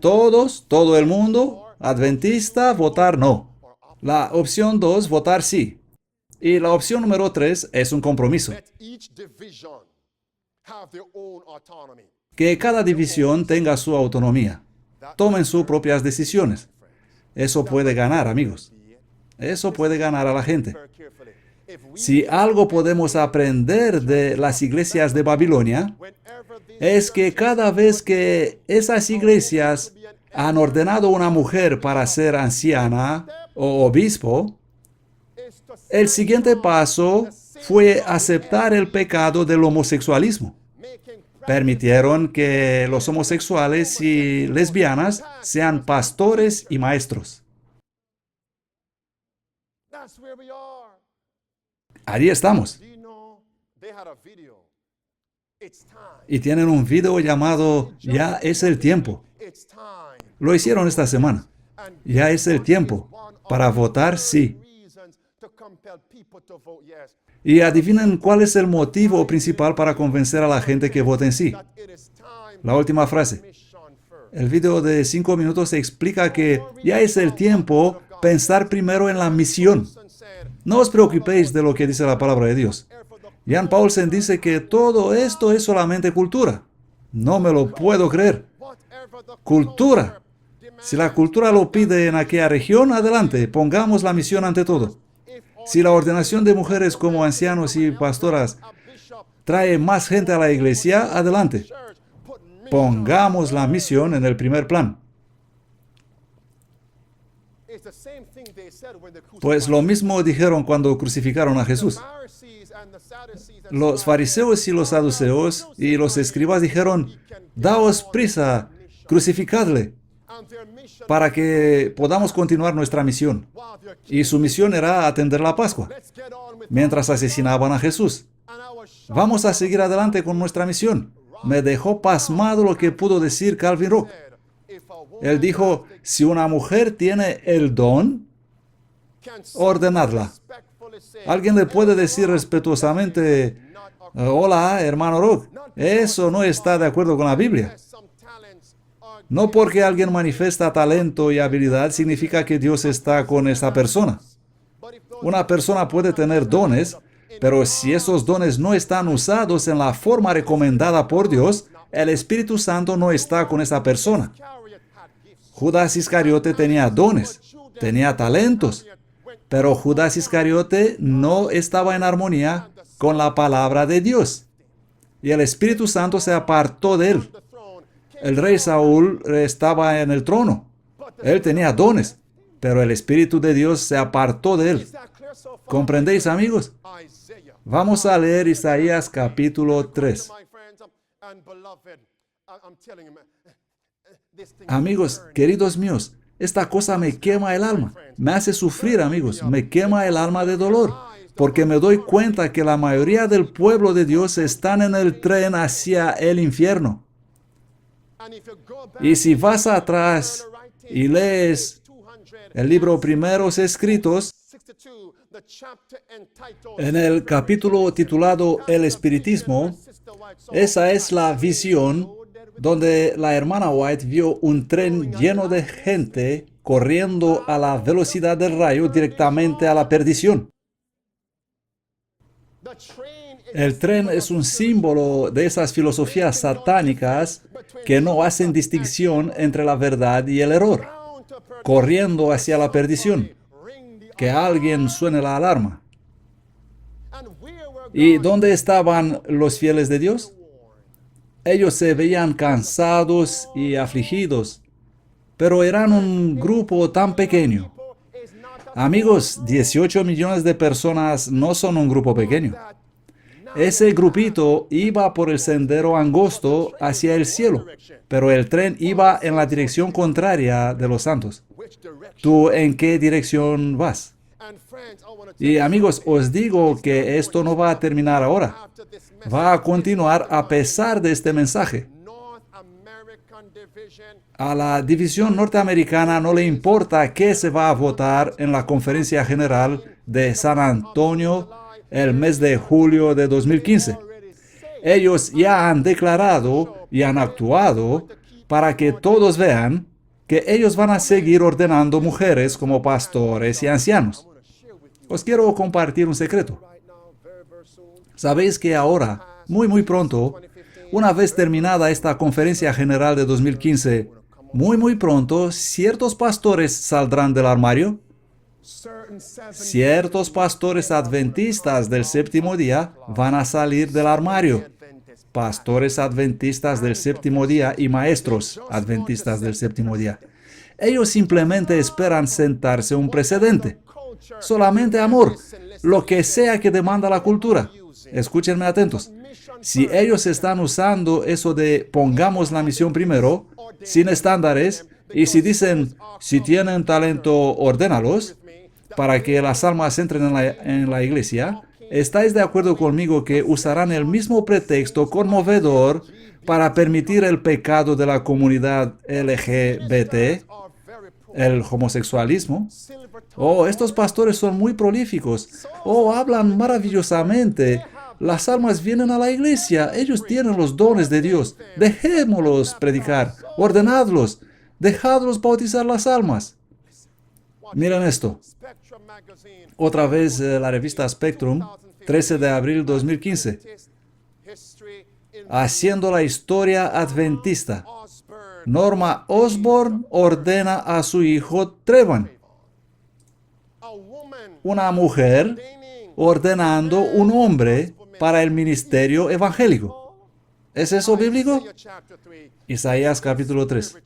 todos, todo el mundo, adventista, votar no. La opción 2, votar sí. Y la opción número 3 es un compromiso. Que cada división tenga su autonomía. Tomen sus propias decisiones. Eso puede ganar, amigos. Eso puede ganar a la gente. Si algo podemos aprender de las iglesias de Babilonia, es que cada vez que esas iglesias han ordenado a una mujer para ser anciana o obispo, el siguiente paso fue aceptar el pecado del homosexualismo. Permitieron que los homosexuales y lesbianas sean pastores y maestros. Allí estamos. Y tienen un video llamado Ya es el tiempo. Lo hicieron esta semana. Ya es el tiempo para votar sí. Y adivinen cuál es el motivo principal para convencer a la gente que voten sí. La última frase. El video de 5 minutos explica que ya es el tiempo pensar primero en la misión. No os preocupéis de lo que dice la palabra de Dios. Jan Paulsen dice que todo esto es solamente cultura. No me lo puedo creer. Cultura. Si la cultura lo pide en aquella región, adelante, pongamos la misión ante todo. Si la ordenación de mujeres como ancianos y pastoras trae más gente a la iglesia, adelante. Pongamos la misión en el primer plan. Pues lo mismo dijeron cuando crucificaron a Jesús. Los fariseos y los saduceos y los escribas dijeron, daos prisa, crucificadle, para que podamos continuar nuestra misión. Y su misión era atender la Pascua, mientras asesinaban a Jesús. Vamos a seguir adelante con nuestra misión. Me dejó pasmado lo que pudo decir Calvin Rock. Él dijo, si una mujer tiene el don, ordenadla. Alguien le puede decir respetuosamente, hola, hermano Rock, eso no está de acuerdo con la Biblia. No porque alguien manifiesta talento y habilidad significa que Dios está con esa persona. Una persona puede tener dones, pero si esos dones no están usados en la forma recomendada por Dios, el Espíritu Santo no está con esa persona. Judas Iscariote tenía dones, tenía talentos, pero Judas Iscariote no estaba en armonía con la palabra de Dios. Y el Espíritu Santo se apartó de él. El rey Saúl estaba en el trono. Él tenía dones, pero el Espíritu de Dios se apartó de él. ¿Comprendéis, amigos? Vamos a leer Isaías capítulo 3. Amigos, queridos míos, esta cosa me quema el alma. Me hace sufrir, amigos. Me quema el alma de dolor. Porque me doy cuenta que la mayoría del pueblo de Dios están en el tren hacia el infierno. Y si vas atrás y lees el libro Primeros Escritos, en el capítulo titulado El Espiritismo, esa es la visión donde la hermana White vio un tren lleno de gente corriendo a la velocidad del rayo directamente a la perdición. El tren es un símbolo de esas filosofías satánicas que no hacen distinción entre la verdad y el error, corriendo hacia la perdición. Que alguien suene la alarma. ¿Y dónde estaban los fieles de Dios? Ellos se veían cansados y afligidos, pero eran un grupo tan pequeño. Amigos, 18 millones de personas no son un grupo pequeño. Ese grupito iba por el sendero angosto hacia el cielo, pero el tren iba en la dirección contraria de los santos. ¿Tú en qué dirección vas? Y amigos, os digo que esto no va a terminar ahora. Va a continuar a pesar de este mensaje. A la división norteamericana no le importa qué se va a votar en la Conferencia General de San Antonio el mes de julio de 2015. Ellos ya han declarado y han actuado para que todos vean que ellos van a seguir ordenando mujeres como pastores y ancianos. Os quiero compartir un secreto. Sabéis que ahora, muy pronto, una vez terminada esta Conferencia General de 2015, muy pronto, ciertos pastores saldrán del armario. Ciertos pastores adventistas del séptimo día van a salir del armario. Pastores adventistas del séptimo día y maestros adventistas del séptimo día. Ellos simplemente esperan sentarse un precedente. Solamente amor, lo que sea que demanda la cultura. Escúchenme atentos. Si ellos están usando eso de pongamos la misión primero, sin estándares, y si dicen, si tienen talento, ordénalos, para que las almas entren en la iglesia, ¿estáis de acuerdo conmigo que usarán el mismo pretexto conmovedor para permitir el pecado de la comunidad LGBT, el homosexualismo? Oh, estos pastores son muy prolíficos. Oh, hablan maravillosamente. Las almas vienen a la iglesia. Ellos tienen los dones de Dios. Dejémoslos predicar. Ordenadlos. Dejadlos bautizar las almas. Miren esto. Otra vez la revista Spectrum, 13 de abril 2015. Haciendo la historia adventista. Norma Osborne ordena a su hijo Trevon. Una mujer ordenando un hombre para el ministerio evangélico. ¿Es eso bíblico? Isaías capítulo 3.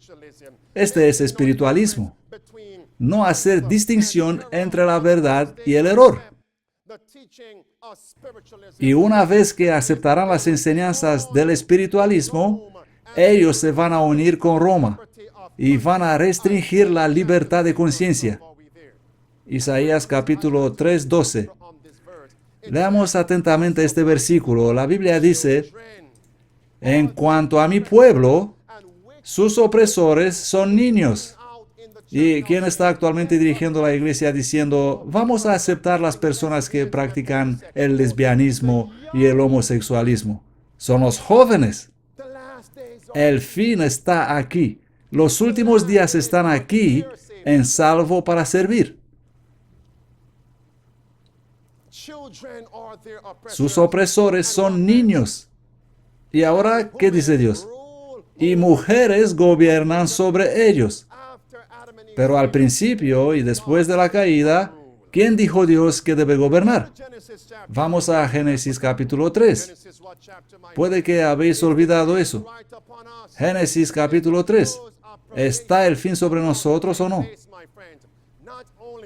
Este es espiritualismo. no hacer distinción entre la verdad y el error. Y una vez que aceptarán las enseñanzas del espiritualismo, ellos se van a unir con Roma y van a restringir la libertad de conciencia. Isaías capítulo 3, 12. Leamos atentamente este versículo. La Biblia dice: en cuanto a mi pueblo, sus opresores son niños. ¿Y quién está actualmente dirigiendo la iglesia diciendo: vamos a aceptar las personas que practican el lesbianismo y el homosexualismo? Son los jóvenes. El fin está aquí. Los últimos días están aquí, en salvo para servir. Sus opresores son niños. ¿Y ahora qué dice Dios? Y mujeres gobiernan sobre ellos. Pero al principio y después de la caída, ¿quién dijo Dios que debe gobernar? Vamos a Génesis capítulo 3. Puede que habéis olvidado eso. Génesis capítulo 3. ¿Está el fin sobre nosotros o no?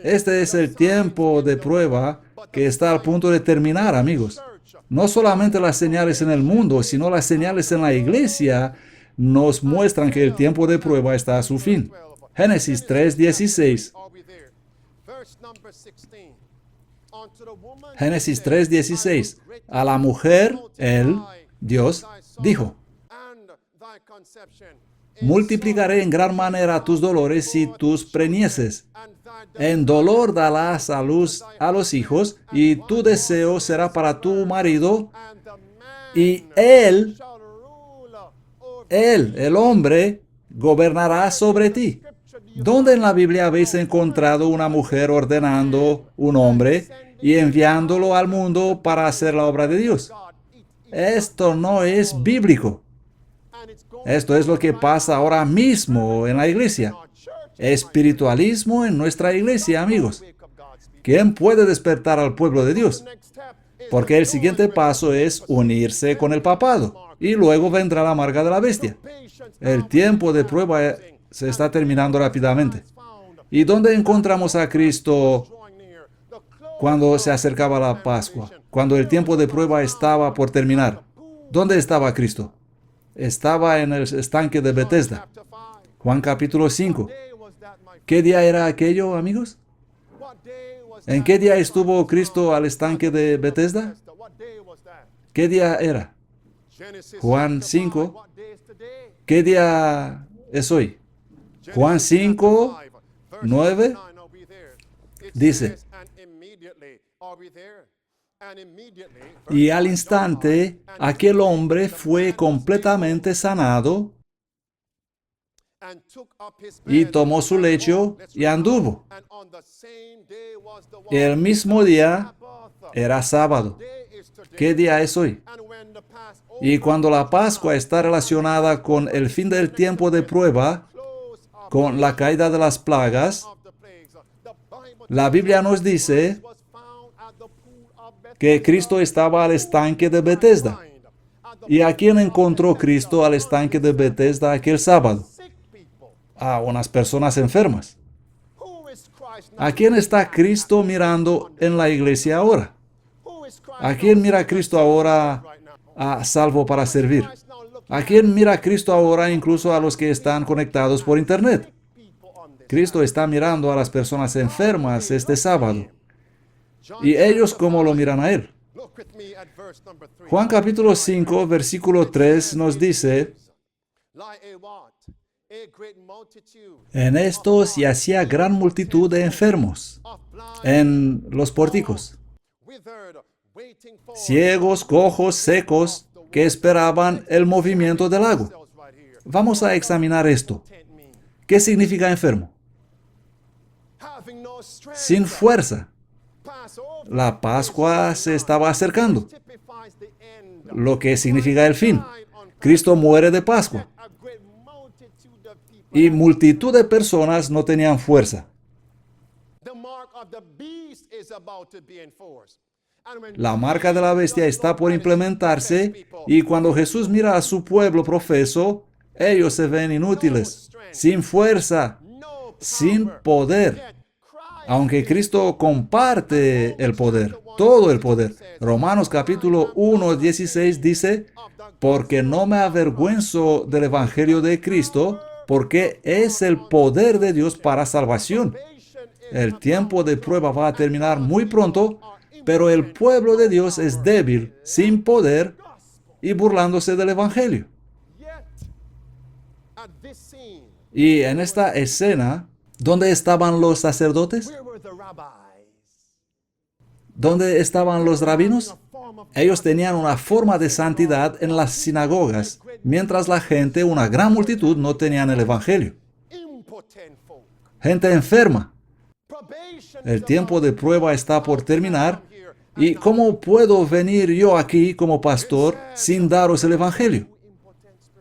Este es el tiempo de prueba que está al punto de terminar, amigos. No solamente las señales en el mundo, sino las señales en la iglesia nos muestran que el tiempo de prueba está a su fin. Génesis 3:16. Génesis 3:16. A la mujer, él, Dios, dijo: multiplicaré en gran manera tus dolores y tus preñeces. En dolor darás a luz a los hijos, y tu deseo será para tu marido, y él, el hombre, gobernará sobre ti. ¿Dónde en la Biblia habéis encontrado una mujer ordenando un hombre y enviándolo al mundo para hacer la obra de Dios? Esto no es bíblico. Esto es lo que pasa ahora mismo en la iglesia. Espiritualismo en nuestra iglesia, amigos. ¿Quién puede despertar al pueblo de Dios? Porque el siguiente paso es unirse con el papado, y luego vendrá la marca de la bestia. El tiempo de prueba se está terminando rápidamente. ¿Y dónde encontramos a Cristo cuando se acercaba la Pascua? Cuando el tiempo de prueba estaba por terminar. ¿Dónde estaba Cristo? Estaba en el estanque de Betesda. Juan capítulo 5. ¿Qué día era aquello, amigos? ¿En qué día estuvo Cristo al estanque de Betesda? ¿Qué día era? Juan 5. ¿Qué día es hoy? Juan 5, 9 dice: y al instante aquel hombre fue completamente sanado, y tomó su lecho y anduvo. El mismo día era sábado. ¿Qué día es hoy? Y cuando la Pascua está relacionada con el fin del tiempo de prueba, con la caída de las plagas, la Biblia nos dice que Cristo estaba al estanque de Betesda. ¿Y a quién encontró Cristo al estanque de Betesda aquel sábado? A unas personas enfermas. ¿A quién está Cristo mirando en la iglesia ahora? ¿A quién mira Cristo ahora a salvo para servir? ¿A quién mira Cristo ahora incluso a los que están conectados por internet? Cristo está mirando a las personas enfermas este sábado. ¿Y ellos cómo lo miran a Él? Juan capítulo 5, versículo 3 nos dice: en estos yacía gran multitud de enfermos, en los pórticos, ciegos, cojos, secos, que esperaban el movimiento del agua. Vamos a examinar esto. ¿Qué significa enfermo? Sin fuerza. La Pascua se estaba acercando, lo que significa el fin. Cristo muere de Pascua. Y multitud de personas no tenían fuerza. La marca de la bestia está por implementarse, y cuando Jesús mira a su pueblo profeso, ellos se ven inútiles, sin fuerza. sin poder. Aunque Cristo comparte el poder, todo el poder. Romanos capítulo 1, 16 dice, porque no me avergüenzo del evangelio de Cristo, porque es el poder de Dios para salvación. El tiempo de prueba va a terminar muy pronto, pero el pueblo de Dios es débil, sin poder y burlándose del evangelio. Y en esta escena, ¿dónde estaban los sacerdotes? ¿Dónde estaban los rabinos? Ellos tenían una forma de santidad en las sinagogas, mientras la gente, una gran multitud, no tenían el evangelio. Gente enferma. El tiempo de prueba está por terminar. ¿Y cómo puedo venir yo aquí como pastor sin daros el evangelio?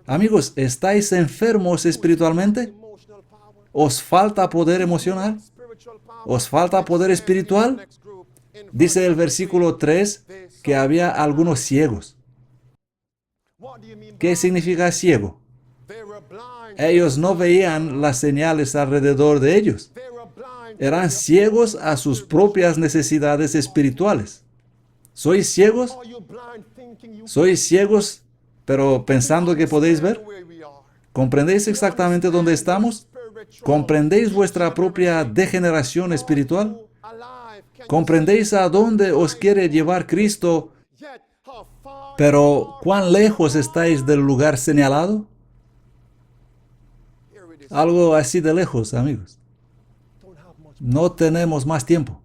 Amigos, ¿estáis enfermos espiritualmente? ¿Os falta poder emocional? ¿Os falta poder espiritual? Dice el versículo 3 que había algunos ciegos. ¿Qué significa ciego? Ellos no veían las señales alrededor de ellos. Eran ciegos a sus propias necesidades espirituales. ¿Sois ciegos? ¿Sois ciegos, pero pensando que podéis ver? ¿Comprendéis exactamente dónde estamos? ¿Comprendéis vuestra propia degeneración espiritual? ¿Comprendéis a dónde os quiere llevar Cristo? Pero, ¿cuán lejos estáis del lugar señalado? Algo así de lejos, amigos. No tenemos más tiempo.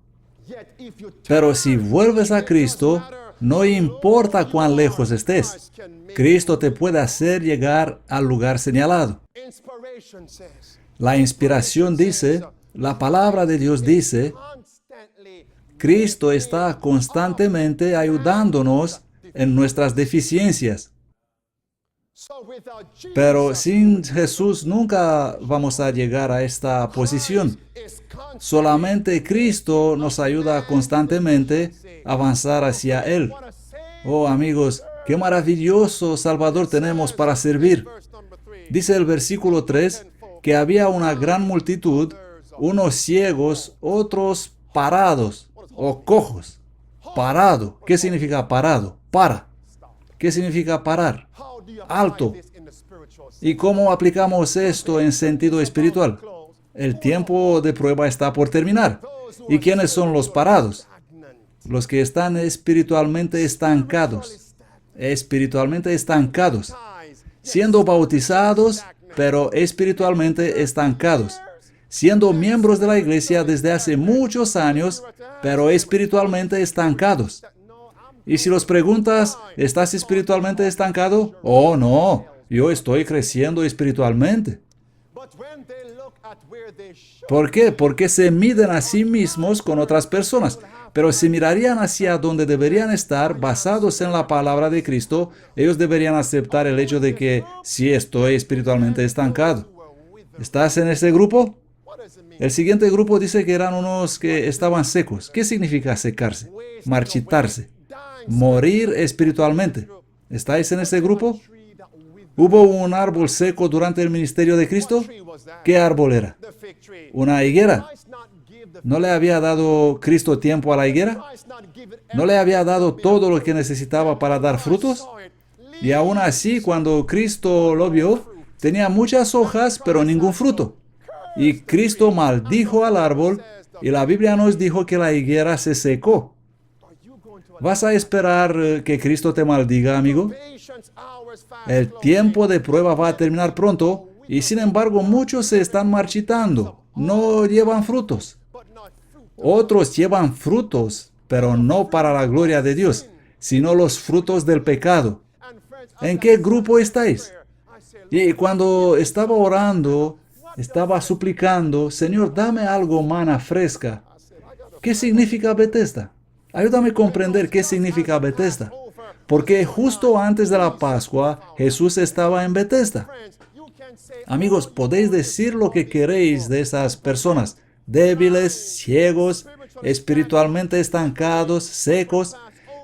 Pero si vuelves a Cristo, no importa cuán lejos estés, Cristo te puede hacer llegar al lugar señalado. La inspiración dice, la palabra de Dios dice, Cristo está constantemente ayudándonos en nuestras deficiencias. Pero sin Jesús nunca vamos a llegar a esta posición. Solamente Cristo nos ayuda constantemente a avanzar hacia Él. Oh, amigos, qué maravilloso Salvador tenemos para servir. Dice el versículo 3 que había una gran multitud, unos ciegos, otros parados o cojos. Parado. ¿Qué significa parado? Para. ¿Qué significa parar? Alto. ¿Y cómo aplicamos esto en sentido espiritual? El tiempo de prueba está por terminar. ¿Y quiénes son los parados? Los que están espiritualmente estancados. Espiritualmente estancados. Siendo bautizados, pero espiritualmente estancados. Siendo miembros de la iglesia desde hace muchos años, pero espiritualmente estancados. Y si los preguntas, ¿estás espiritualmente estancado? Oh, no, yo estoy creciendo espiritualmente. ¿Por qué? Porque se miden a sí mismos con otras personas. Pero si mirarían hacia donde deberían estar, basados en la palabra de Cristo, ellos deberían aceptar el hecho de que sí estoy espiritualmente estancado. ¿Estás en ese grupo? El siguiente grupo dice que eran unos que estaban secos. ¿Qué significa secarse? Marchitarse. Morir espiritualmente. ¿Estáis en ese grupo? ¿Hubo un árbol seco durante el ministerio de Cristo? ¿Qué árbol era? ¿Una higuera? ¿No le había dado Cristo tiempo a la higuera? ¿No le había dado todo lo que necesitaba para dar frutos? Y aún así, cuando Cristo lo vio, tenía muchas hojas, pero ningún fruto. Y Cristo maldijo al árbol, y la Biblia nos dijo que la higuera se secó. ¿Vas a esperar que Cristo te maldiga, amigo? El tiempo de prueba va a terminar pronto, y sin embargo muchos se están marchitando. No llevan frutos. Otros llevan frutos, pero no para la gloria de Dios, sino los frutos del pecado. ¿En qué grupo estáis? Y cuando estaba orando, estaba suplicando, Señor, dame algo mana fresca. ¿Qué significa Betesda? Ayúdame a comprender qué significa Betesda. Porque justo antes de la Pascua, Jesús estaba en Betesda. Amigos, podéis decir lo que queréis de esas personas, débiles, ciegos, espiritualmente estancados, secos,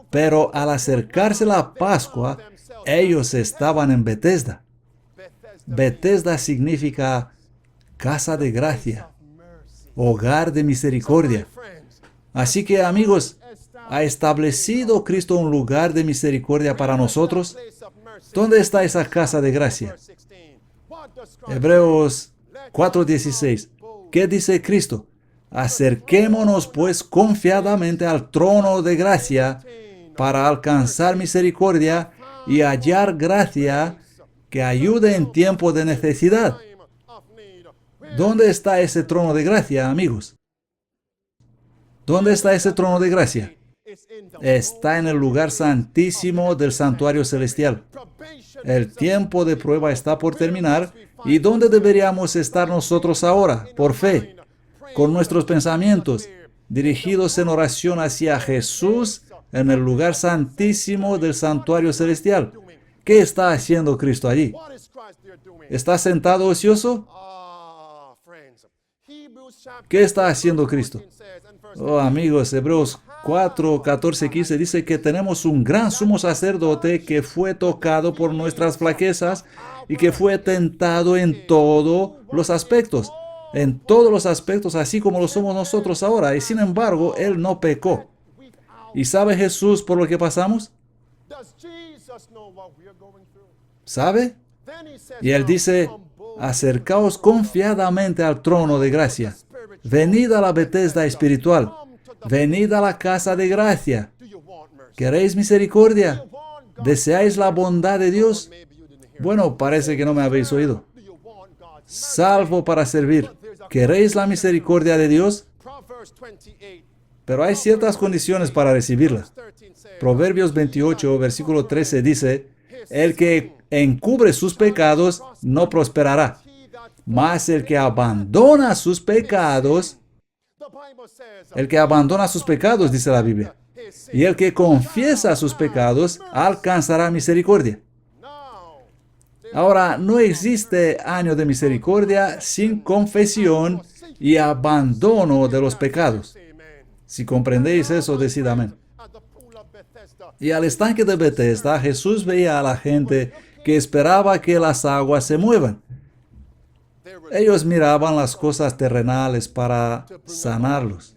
pero al acercarse la Pascua, ellos estaban en Betesda. Betesda significa casa de gracia. hogar de misericordia. Así que, amigos, ¿ha establecido Cristo un lugar de misericordia para nosotros? ¿Dónde está esa casa de gracia? Hebreos 4:16. ¿Qué dice Cristo? Acerquémonos pues confiadamente al trono de gracia para alcanzar misericordia y hallar gracia que ayude en tiempo de necesidad. ¿Dónde está ese trono de gracia, amigos? ¿Dónde está ese trono de gracia? Está en el lugar santísimo del santuario celestial. El tiempo de prueba está por terminar. ¿Y dónde deberíamos estar nosotros ahora? Por fe, con nuestros pensamientos dirigidos en oración hacia Jesús en el lugar santísimo del santuario celestial. ¿Qué está haciendo Cristo allí? ¿Está sentado ocioso? ¿Qué está haciendo Cristo? Oh, amigos, Hebreos 4, 14, 15 dice que tenemos un gran sumo sacerdote que fue tocado por nuestras flaquezas y que fue tentado en todos los aspectos. En todos los aspectos, así como lo somos nosotros ahora. Y sin embargo, Él no pecó. ¿Y sabe Jesús por lo que pasamos? ¿Sabe? Y Él dice, acercaos confiadamente al trono de gracia. Venid a la Betesda espiritual. Venid a la casa de gracia. ¿Queréis misericordia? ¿Deseáis la bondad de Dios? Bueno, parece que no me habéis oído. Salvo para servir. ¿Queréis la misericordia de Dios? Pero hay ciertas condiciones para recibirla. Proverbios 28, versículo 13 dice, el que encubre sus pecados no prosperará, mas el que abandona sus pecados, dice la Biblia, y el que confiesa sus pecados alcanzará misericordia. Ahora, no existe año de misericordia sin confesión y abandono de los pecados. Si comprendéis eso, decid amén. Y al estanque de Betesda, Jesús veía a la gente que esperaba que las aguas se muevan. Ellos miraban las cosas terrenales para sanarlos.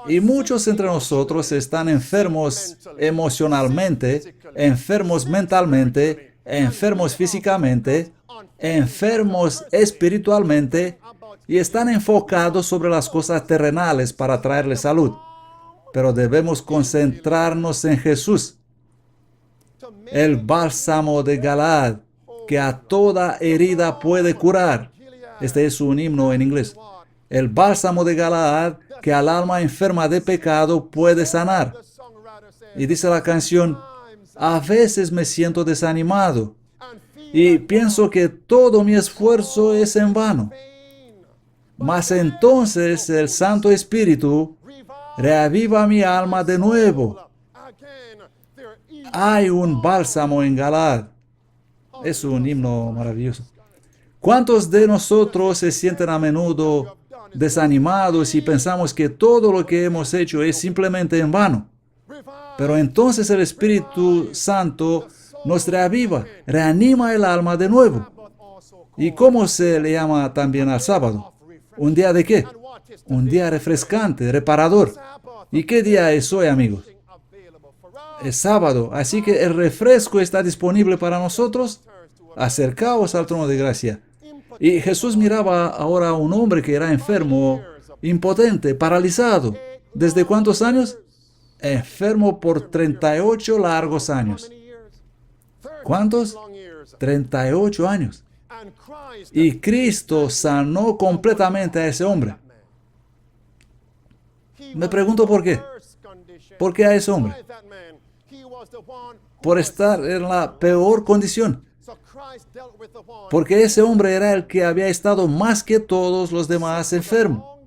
Y muchos entre nosotros están enfermos emocionalmente, enfermos mentalmente, enfermos físicamente, enfermos espiritualmente, y están enfocados sobre las cosas terrenales para traerles salud. Pero debemos concentrarnos en Jesús, el bálsamo de Galaad, que a toda herida puede curar. Este es un himno en inglés. El bálsamo de Galaad, que al alma enferma de pecado puede sanar. Y dice la canción, a veces me siento desanimado y pienso que todo mi esfuerzo es en vano. Mas entonces el Santo Espíritu reaviva mi alma de nuevo. Hay un bálsamo en Galaad. Es un himno maravilloso. ¿Cuántos de nosotros se sienten a menudo desanimados y pensamos que todo lo que hemos hecho es simplemente en vano? Pero entonces el Espíritu Santo nos reaviva, reanima el alma de nuevo. ¿Y cómo se le llama también al sábado? ¿Un día de qué? Un día refrescante, reparador. ¿Y qué día es hoy, amigos? Es sábado, así que el refresco está disponible para nosotros. Acercaos al trono de gracia. Y Jesús miraba ahora a un hombre que era enfermo, impotente, paralizado. ¿Desde cuántos años? Enfermo por 38 largos años. ¿Cuántos? 38 años. Y Cristo sanó completamente a ese hombre. Me pregunto por qué. ¿Por qué a ese hombre? Por estar en la peor condición. Porque ese hombre era el que había estado más que todos los demás enfermo.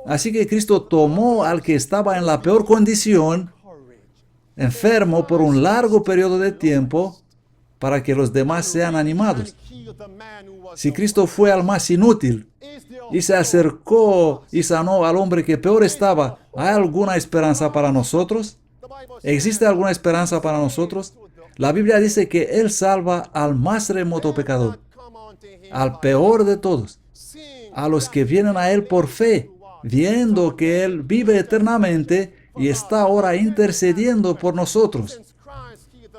Así que Cristo tomó al que estaba en la peor condición, enfermo por un largo periodo de tiempo, para que los demás sean animados. Si Cristo fue al más inútil y se acercó y sanó al hombre que peor estaba, ¿hay alguna esperanza para nosotros? ¿Existe alguna esperanza para nosotros? La Biblia dice que Él salva al más remoto pecador. al peor de todos, a los que vienen a Él por fe, viendo que Él vive eternamente y está ahora intercediendo por nosotros.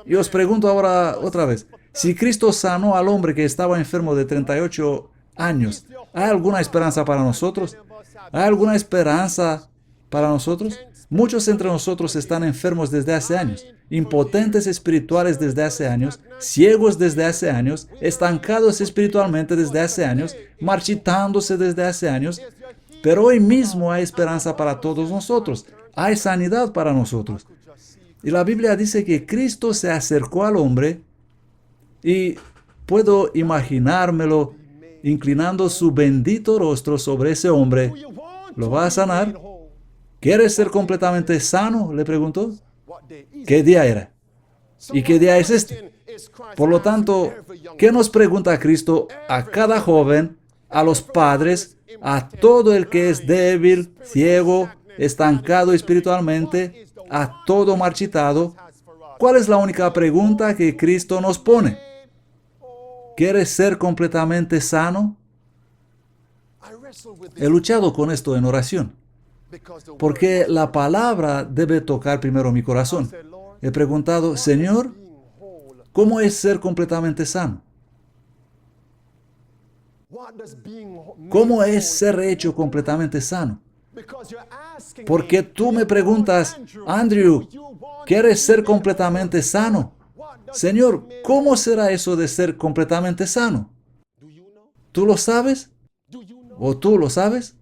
Y os pregunto ahora otra vez, si Cristo sanó al hombre que estaba enfermo de 38 años, ¿hay alguna esperanza para nosotros? ¿Hay alguna esperanza para nosotros? Muchos entre nosotros están enfermos desde hace años, impotentes espirituales desde hace años, ciegos desde hace años, estancados espiritualmente desde hace años, marchitándose desde hace años, pero hoy mismo hay esperanza para todos nosotros, hay sanidad para nosotros. Y la Biblia dice que Cristo se acercó al hombre y puedo imaginármelo inclinando su bendito rostro sobre ese hombre. ¿Lo va a sanar? ¿Quieres ser completamente sano?, le preguntó. ¿Qué día era? ¿Y qué día es este? Por lo tanto, ¿qué nos pregunta Cristo a cada joven, a los padres, a todo el que es débil, ciego, estancado espiritualmente, a todo marchitado? ¿Cuál es la única pregunta que Cristo nos pone? ¿Quieres ser completamente sano? He luchado con esto en oración, porque la palabra debe tocar primero mi corazón. He preguntado, Señor, ¿cómo es ser completamente sano? ¿Cómo es ser hecho completamente sano? Porque tú me preguntas, Andrew, ¿quieres ser completamente sano? Señor, ¿cómo será eso de ser completamente sano? ¿Tú lo sabes? ¿O tú lo sabes?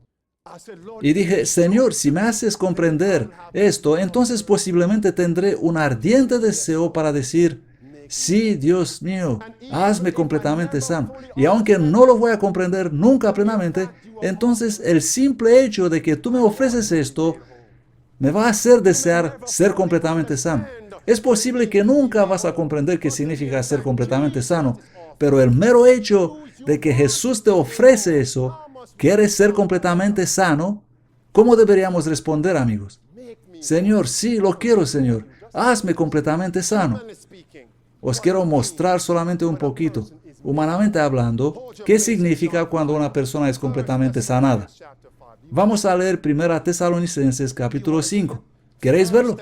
Y dije, Señor, si me haces comprender esto, entonces posiblemente tendré un ardiente deseo para decir, sí, Dios mío, hazme completamente sano. Y aunque no lo voy a comprender nunca plenamente, entonces el simple hecho de que tú me ofreces esto me va a hacer desear ser completamente sano. Es posible que nunca vas a comprender qué significa ser completamente sano, pero el mero hecho de que Jesús te ofrece eso, ¿quieres ser completamente sano? ¿Cómo deberíamos responder, amigos? Señor, sí, lo quiero, Señor. Hazme completamente sano. Os quiero mostrar solamente un poquito, humanamente hablando, qué significa cuando una persona es completamente sanada. Vamos a leer 1 Tesalonicenses capítulo 5. ¿Queréis verlo?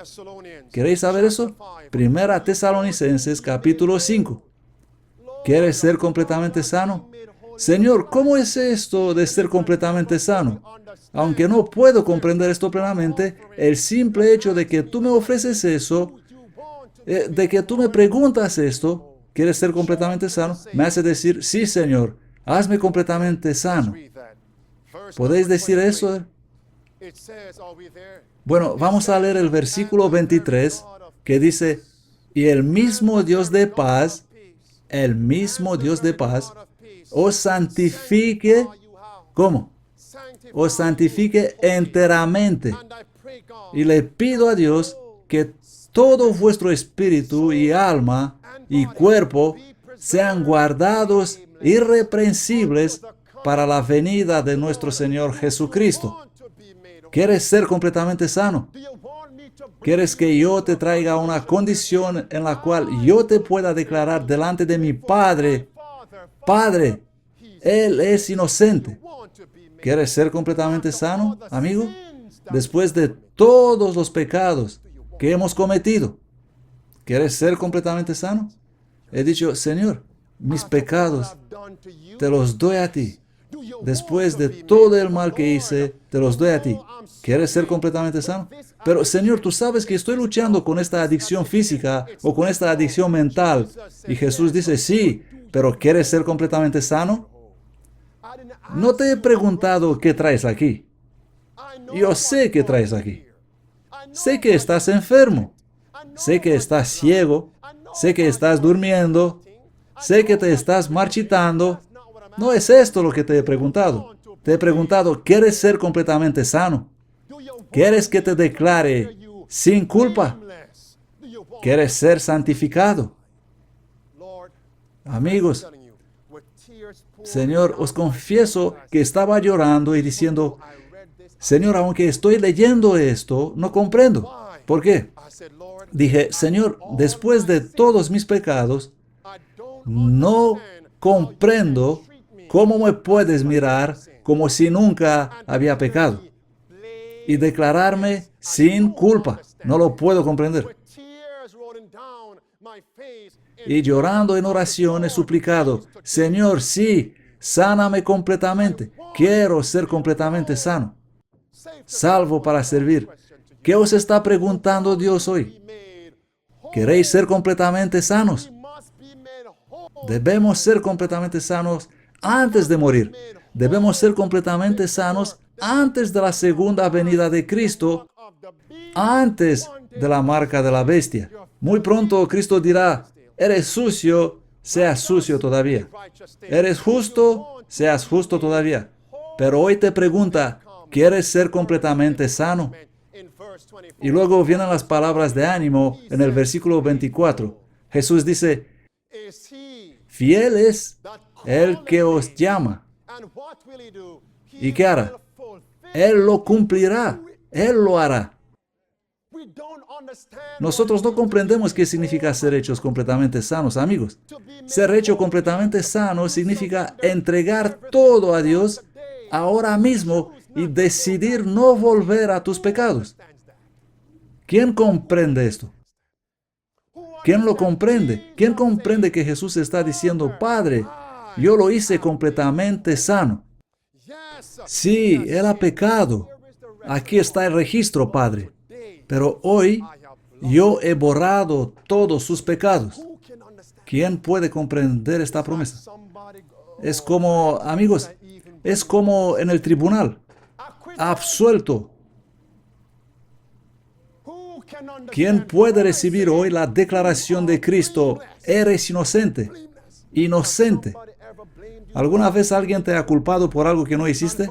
¿Queréis saber eso? 1 Tesalonicenses capítulo 5. ¿Quieres ser completamente sano? Señor, ¿cómo es esto de ser completamente sano? Aunque no puedo comprender esto plenamente, el simple hecho de que tú me ofreces eso, de que tú me preguntas esto, ¿quieres ser completamente sano?, me hace decir, sí, Señor, hazme completamente sano. ¿Podéis decir eso? Bueno, vamos a leer el versículo 23, que dice, y el mismo Dios de paz, os santifique, ¿cómo? Os santifique enteramente. Y le pido a Dios que todo vuestro espíritu y alma y cuerpo sean guardados irreprensibles para la venida de nuestro Señor Jesucristo. ¿Quieres ser completamente sano? ¿Quieres que yo te traiga una condición en la cual yo te pueda declarar delante de mi Padre, Padre, Él es inocente? ¿Quieres ser completamente sano, amigo? Después de todos los pecados que hemos cometido, ¿quieres ser completamente sano? He dicho, Señor, mis pecados te los doy a ti. Después de todo el mal que hice, te los doy a ti. ¿Quieres ser completamente sano? Pero, Señor, tú sabes que estoy luchando con esta adicción física o con esta adicción mental. Y Jesús dice, sí, pero ¿quieres ser completamente sano? No te he preguntado qué traes aquí. Yo sé qué traes aquí. Sé que estás enfermo. Sé que estás ciego. Sé que estás durmiendo. Sé que te estás marchitando. No es esto lo que te he preguntado. Te he preguntado, ¿quieres ser completamente sano? ¿Quieres que te declare sin culpa? ¿Quieres ser santificado? Amigos, Señor, os confieso que estaba llorando y diciendo, Señor, aunque estoy leyendo esto, no comprendo. ¿Por qué? Dije, Señor, después de todos mis pecados, no comprendo ¿Cómo me puedes mirar como si nunca había pecado y declararme sin culpa? No lo puedo comprender. Y llorando en oración he suplicado, Señor, sí, sáname completamente. Quiero ser completamente sano, salvo para servir. ¿Qué os está preguntando Dios hoy? ¿Queréis ser completamente sanos? Debemos ser completamente sanos antes de morir. Debemos ser completamente sanos antes de la segunda venida de Cristo, antes de la marca de la bestia. Muy pronto Cristo dirá, eres sucio, seas sucio todavía. Eres justo, seas justo todavía. Pero hoy te pregunta, ¿quieres ser completamente sano? Y luego vienen las palabras de ánimo en el versículo 24. Jesús dice, fiel es el que os llama. ¿Y qué hará? Él lo cumplirá. Él lo hará. Nosotros no comprendemos qué significa ser hechos completamente sanos, amigos. Ser hecho completamente sano significa entregar todo a Dios ahora mismo y decidir no volver a tus pecados. ¿Quién comprende esto? ¿Quién lo comprende? ¿Quién comprende que Jesús está diciendo, Padre, yo lo hice completamente sano? Sí, Él ha pecado. Aquí está el registro, Padre. Pero hoy yo he borrado todos sus pecados. ¿Quién puede comprender esta promesa? Es como, amigos, es como en el tribunal. Absuelto. ¿Quién puede recibir hoy la declaración de Cristo? Eres inocente. Inocente. ¿Alguna vez alguien te ha culpado por algo que no hiciste?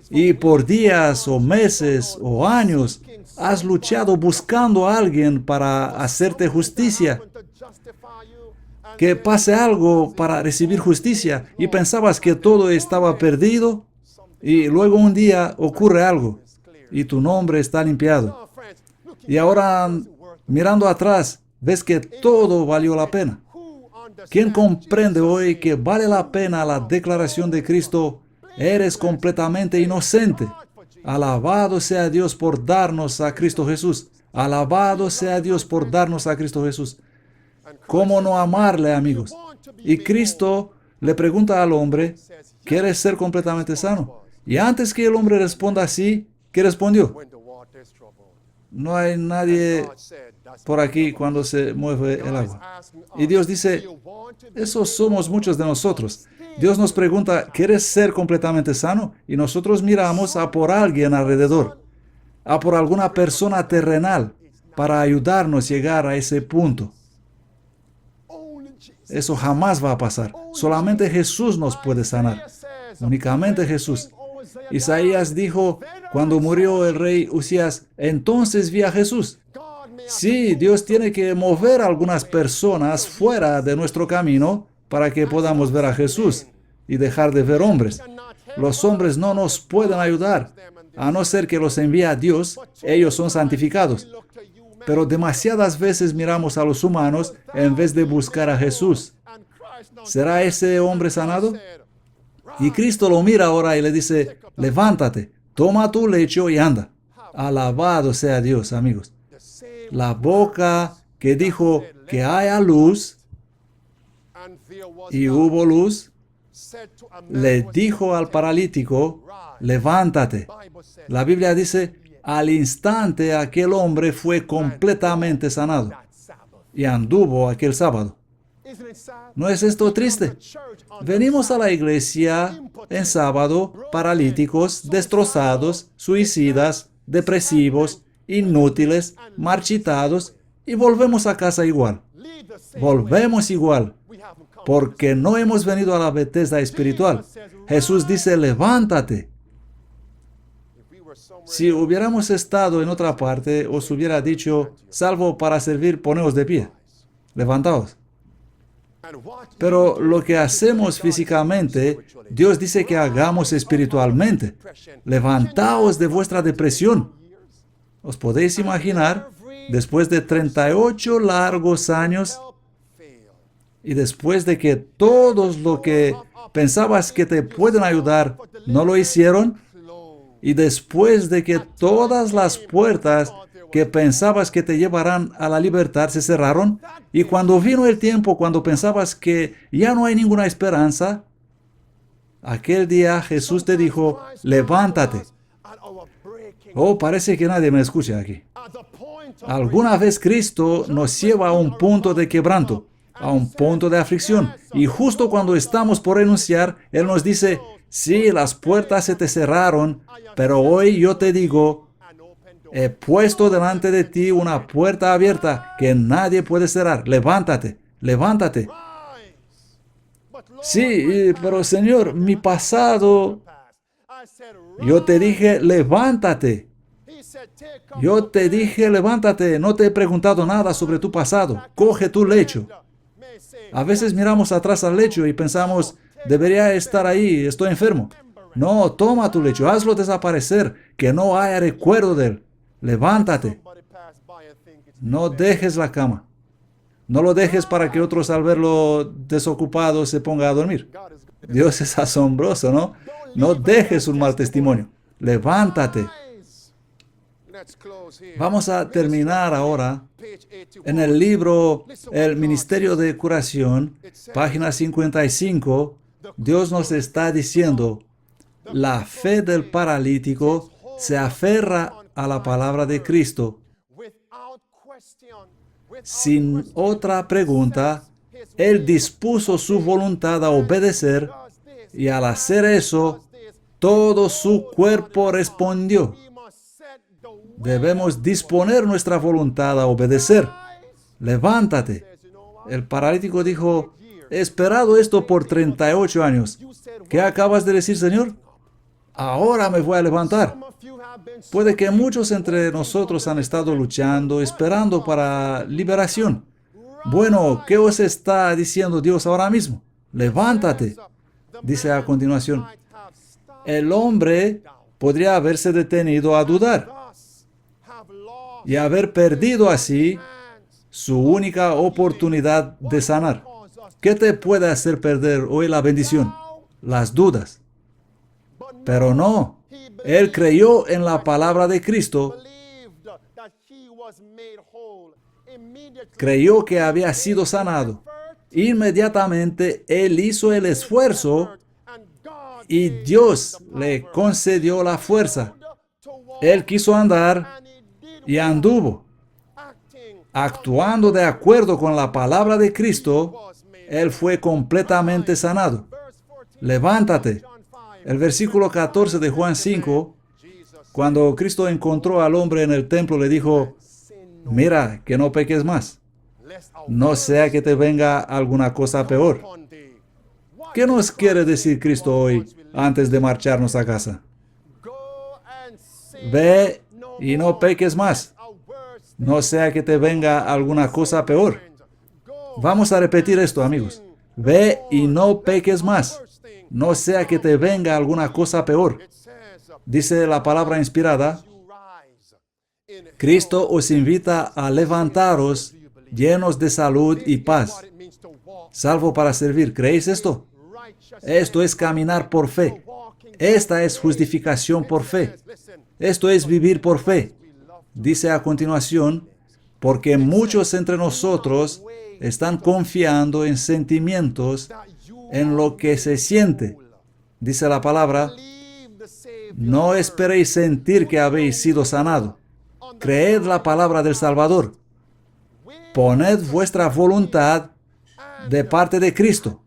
Y por días o meses o años has luchado buscando a alguien para hacerte justicia. Que pase algo para recibir justicia y pensabas que todo estaba perdido y luego un día ocurre algo y tu nombre está limpiado. Y ahora, mirando atrás, ves que todo valió la pena. ¿Quién comprende hoy que vale la pena la declaración de Cristo? Eres completamente inocente. Alabado sea Dios por darnos a Cristo Jesús. Alabado sea Dios por darnos a Cristo Jesús. ¿Cómo no amarle, amigos? Y Cristo le pregunta al hombre, ¿quieres ser completamente sano? Y antes que el hombre responda así, ¿qué respondió? No hay nadie por aquí cuando se mueve el agua. Y Dios dice, esos somos muchos de nosotros. Dios nos pregunta, ¿quieres ser completamente sano? Y nosotros miramos a por alguien alrededor, a por alguna persona terrenal, para ayudarnos a llegar a ese punto. Eso jamás va a pasar. Solamente Jesús nos puede sanar. Únicamente Jesús. Isaías dijo, cuando murió el rey Usías, entonces vi a Jesús. Sí, Dios tiene que mover a algunas personas fuera de nuestro camino para que podamos ver a Jesús y dejar de ver hombres. Los hombres no nos pueden ayudar, a no ser que los envíe a Dios, ellos son santificados. Pero demasiadas veces miramos a los humanos en vez de buscar a Jesús. ¿Será ese hombre sanado? Y Cristo lo mira ahora y le dice, levántate, toma tu lecho y anda. Alabado sea Dios, amigos. La boca que dijo que haya luz y hubo luz, le dijo al paralítico, levántate. La Biblia dice, al instante aquel hombre fue completamente sanado y anduvo aquel sábado. ¿No es esto triste? Venimos a la iglesia en sábado paralíticos, destrozados, suicidas, depresivos, inútiles, marchitados y volvemos a casa igual. Volvemos igual porque no hemos venido a la Bethesda espiritual. Jesús dice, levántate. Si hubiéramos estado en otra parte, os hubiera dicho, salvo para servir, poneos de pie. Levantaos. Pero lo que hacemos físicamente, Dios dice que hagamos espiritualmente. Levantaos de vuestra depresión. ¿Os podéis imaginar? Después de 38 largos años, Y después de que todos lo que pensabas que te pueden ayudar no lo hicieron, y después de que todas las puertas que pensabas que te llevarán a la libertad se cerraron, y cuando vino el tiempo cuando pensabas que ya no hay ninguna esperanza, aquel día Jesús te dijo, levántate. Oh, parece que nadie me escucha aquí. Alguna vez Cristo nos lleva a un punto de quebranto, a un punto de aflicción. Y justo cuando estamos por renunciar, Él nos dice, sí, las puertas se te cerraron, pero hoy yo te digo, he puesto delante de ti una puerta abierta que nadie puede cerrar. Levántate, levántate. Sí, pero Señor, mi pasado, yo te dije, levántate. Yo te dije, levántate, no te he preguntado nada sobre tu pasado. Coge tu lecho. A veces miramos atrás al lecho y pensamos, debería estar ahí, estoy enfermo. No, toma tu lecho, hazlo desaparecer, que no haya recuerdo de él. Levántate. No dejes la cama. No lo dejes para que otros al verlo desocupado se ponga a dormir. Dios es asombroso, ¿no? No dejes un mal testimonio. Levántate. Vamos a terminar ahora en el libro El Ministerio de Curación, página 55. Dios nos está diciendo, la fe del paralítico se aferra a la palabra de Cristo. Sin otra pregunta, Él dispuso su voluntad a obedecer y al hacer eso, todo su cuerpo respondió. Debemos disponer nuestra voluntad a obedecer. Levántate. El paralítico dijo, he esperado esto por 38 años. ¿Qué acabas de decir, Señor? Ahora me voy a levantar. Puede que muchos entre nosotros han estado luchando, esperando para liberación. Bueno, ¿qué os está diciendo Dios ahora mismo? Levántate. Dice a continuación, el hombre podría haberse detenido a dudar y haber perdido así su única oportunidad de sanar. ¿Qué te puede hacer perder hoy la bendición? Las dudas. Pero no, él creyó en la palabra de Cristo, creyó que había sido sanado. Inmediatamente él hizo el esfuerzo y Dios le concedió la fuerza. Él quiso andar y anduvo. Actuando de acuerdo con la palabra de Cristo, él fue completamente sanado. Levántate. El versículo 14 de Juan 5, cuando Cristo encontró al hombre en el templo, le dijo, mira, que no peques más, no sea que te venga alguna cosa peor. ¿Qué nos quiere decir Cristo hoy antes de marcharnos a casa? Ve y no peques más, no sea que te venga alguna cosa peor. Vamos a repetir esto, amigos. Ve y no peques más, no sea que te venga alguna cosa peor. Dice la palabra inspirada, Cristo os invita a levantaros llenos de salud y paz, salvo para servir. ¿Creéis esto? Esto es caminar por fe. Esta es justificación por fe. Esto es vivir por fe. Dice a continuación, porque muchos entre nosotros están confiando en sentimientos, en lo que se siente. Dice la palabra, no esperéis sentir que habéis sido sanado. Creed la palabra del Salvador. Poned vuestra voluntad de parte de Cristo.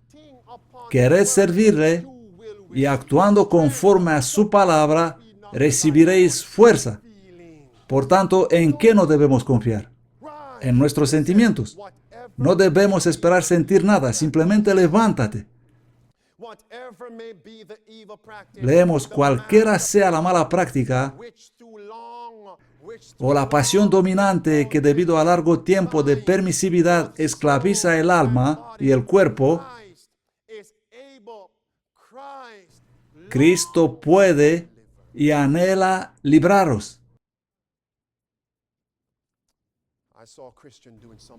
Quered servirle y actuando conforme a su palabra, recibiréis fuerza. Por tanto, ¿en qué no debemos confiar? En nuestros sentimientos. No debemos esperar sentir nada, simplemente levántate. Leemos, cualquiera sea la mala práctica o la pasión dominante que debido a largo tiempo de permisividad esclaviza el alma y el cuerpo, Cristo puede y anhela libraros.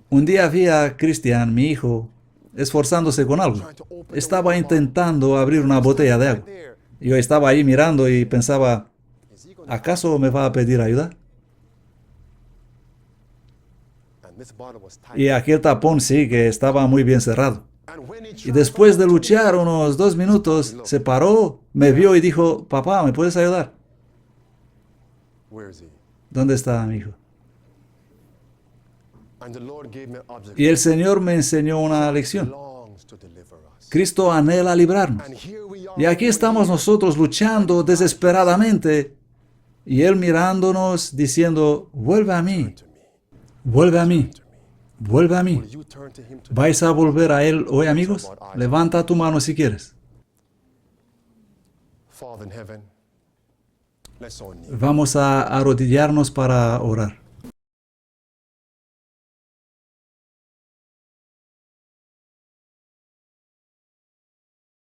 Un día vi a Cristian, mi hijo, esforzándose con algo. Estaba intentando abrir una botella de agua. Yo estaba ahí mirando y pensaba, ¿acaso me va a pedir ayuda? Y aquel tapón sí que estaba muy bien cerrado. Y después de luchar unos 2 minutos, se paró, me vio y dijo, papá, ¿me puedes ayudar? ¿Dónde está mi hijo? Y el Señor me enseñó una lección. Cristo anhela librarnos. Y aquí estamos nosotros luchando desesperadamente y Él mirándonos diciendo, vuelve a mí, vuelve a mí, vuelve a mí. ¿Vais a volver a Él hoy, amigos? Levanta tu mano si quieres. Vamos a arrodillarnos para orar.